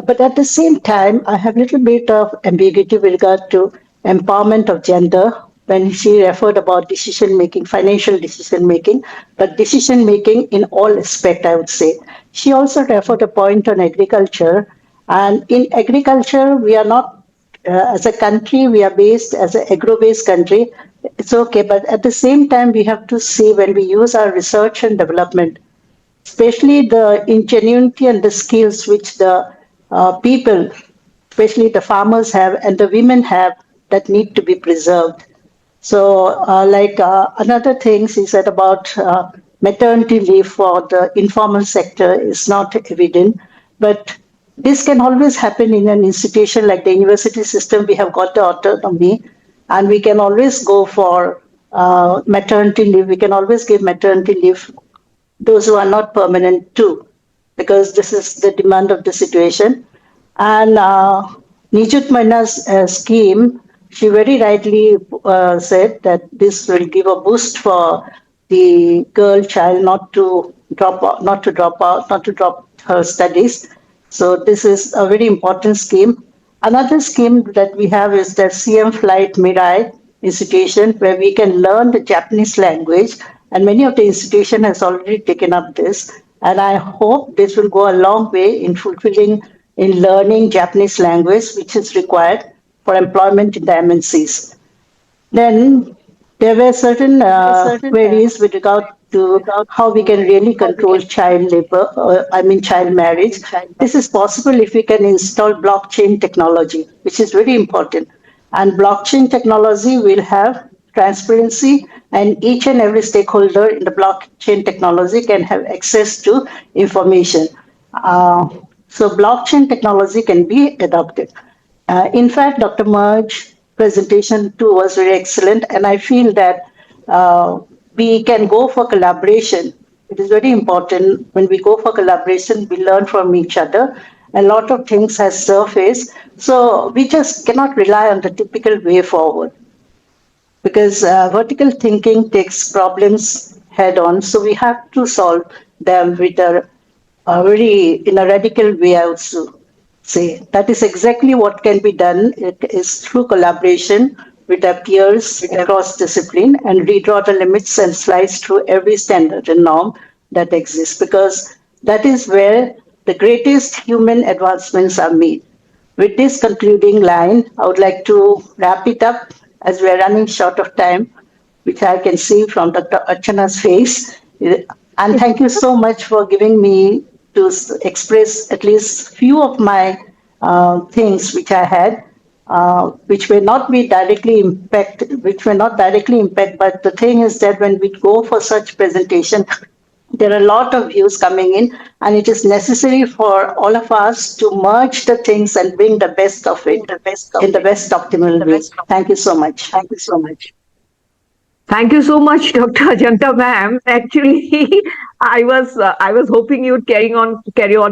But at the same time, I have a little bit of ambiguity with regard to empowerment of gender when she referred about decision making, financial decision making, but decision making in all aspect, I would say. She also referred a point on agriculture, and in agriculture, we are not as a country, we are based as an agro-based country. It's okay, but at the same time, we have to see when we use our research and development, especially the ingenuity and the skills which the people, especially the farmers have and the women have, that need to be preserved. So, another thing she said about maternity leave for the informal sector is not evident, but this can always happen in an institution like the university system. We have got the autonomy, and we can always go for maternity leave. We can always give maternity leave those who are not permanent too, because this is the demand of the situation. And Nijut Maina's scheme, she very rightly said that this will give a boost for the girl child not to drop her studies. So this is a very important scheme. Another scheme that we have is the CM Flight Mirai institution, where we can learn the Japanese language, and many of the institution has already taken up this. And I hope this will go a long way in learning Japanese language, which is required for employment in the MNCs. Then there were certain queries with regard to how we can really control child labor, child marriage. This is possible if we can install blockchain technology, which is very important. And blockchain technology will have transparency, and each and every stakeholder in the blockchain technology can have access to information. So blockchain technology can be adopted. In fact, Dr. Marge presentation too was very excellent, and I feel that we can go for collaboration. It is very important. When we go for collaboration, we learn from each other. A lot of things has surfaced, so we just cannot rely on the typical way forward, because vertical thinking takes problems head on. So we have to solve them with in a radical way, I would say. That is exactly what can be done. It is through collaboration with our peers across discipline, and redraw the limits and slice through every standard and norm that exists, because that is where the greatest human advancements are made. With this concluding line, I would like to wrap it up, as we are running short of time, which I can see from Dr. Archana's face. And thank you so much for giving me to express at least few of my things which I had, which may not directly impact, but the thing is that when we go for such presentation, there are a lot of views coming in, and it is necessary for all of us to merge the things and bring the best of it in the best optimal way. Thank you so much. Thank you so much, Dr. Ajanta ma'am. Actually, I was hoping you'd carry on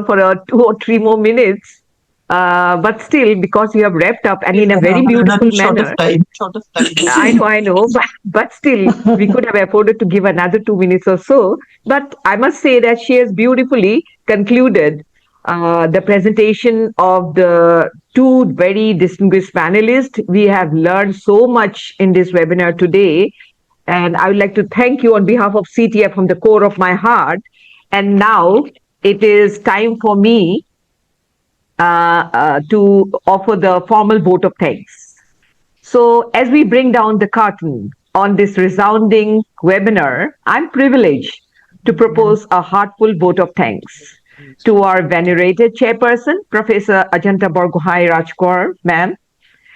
for 2 or 3 more minutes. But still, because you have wrapped up and in a very beautiful manner. Short of time. I know, but still, we could have afforded to give another 2 minutes or so. But I must say that she has beautifully concluded the presentation of the 2 very distinguished panelists. We have learned so much in this webinar today. And I would like to thank you on behalf of CTEF from the core of my heart. And now it is time for me to offer the formal vote of thanks. So, as we bring down the curtain on this resounding webinar, I'm privileged to propose a heartful vote of thanks to our venerated chairperson, Professor Ajanta Borgohain Rajkonwar, ma'am.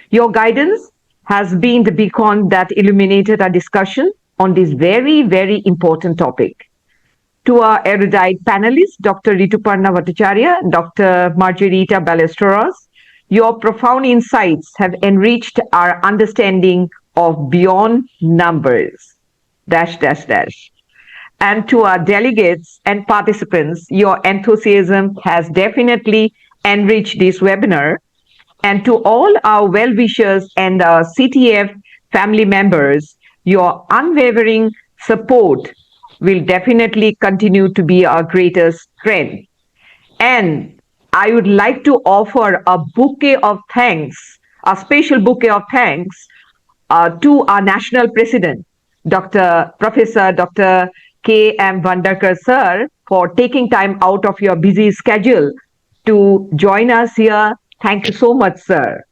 Your guidance has been the beacon that illuminated our discussion on this very, very important topic. To our erudite panelists, Dr. Rituparna Bhattacharya, Dr. Marge Ballesteros, your profound insights have enriched our understanding of beyond numbers. Dash, dash, dash. And to our delegates and participants, your enthusiasm has definitely enriched this webinar. And to all our well-wishers and our CTEF family members, your unwavering support will definitely continue to be our greatest strength. And I would like to offer a bouquet of thanks, a special bouquet of thanks to our national president, Professor Dr. K.M. Vandakar sir, for taking time out of your busy schedule to join us here. Thank you so much, sir.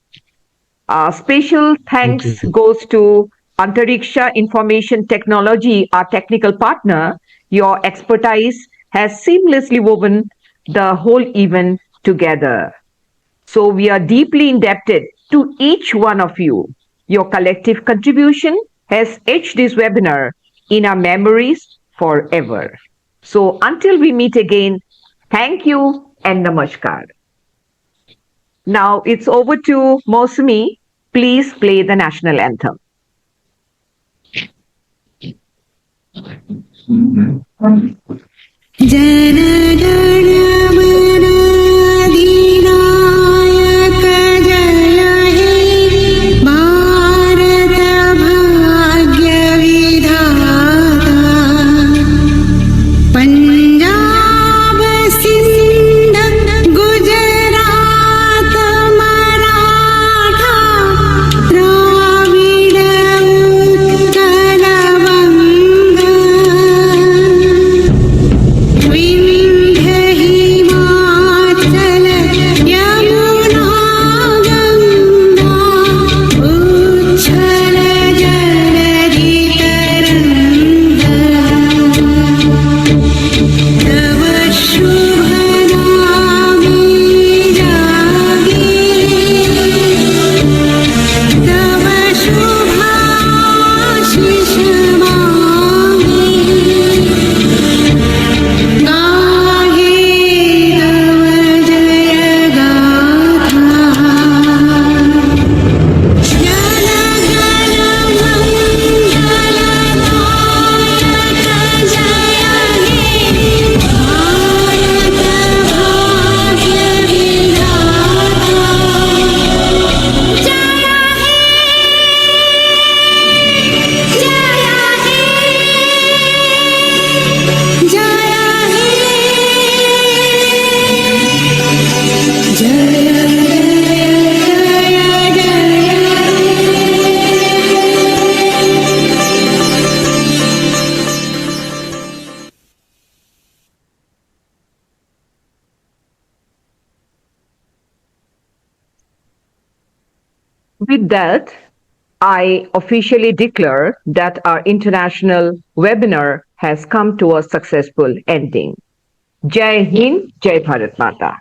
Special thanks goes to Antariksh Information Technology, our technical partner. Your expertise has seamlessly woven the whole event together. So we are deeply indebted to each one of you. Your collective contribution has etched this webinar in our memories forever. So until we meet again, thank you and namaskar. Now it's over to Mosumi. Please play the national anthem. With that, I officially declare that our international webinar has come to a successful ending. Jai Hind, Jai Bharat Mata.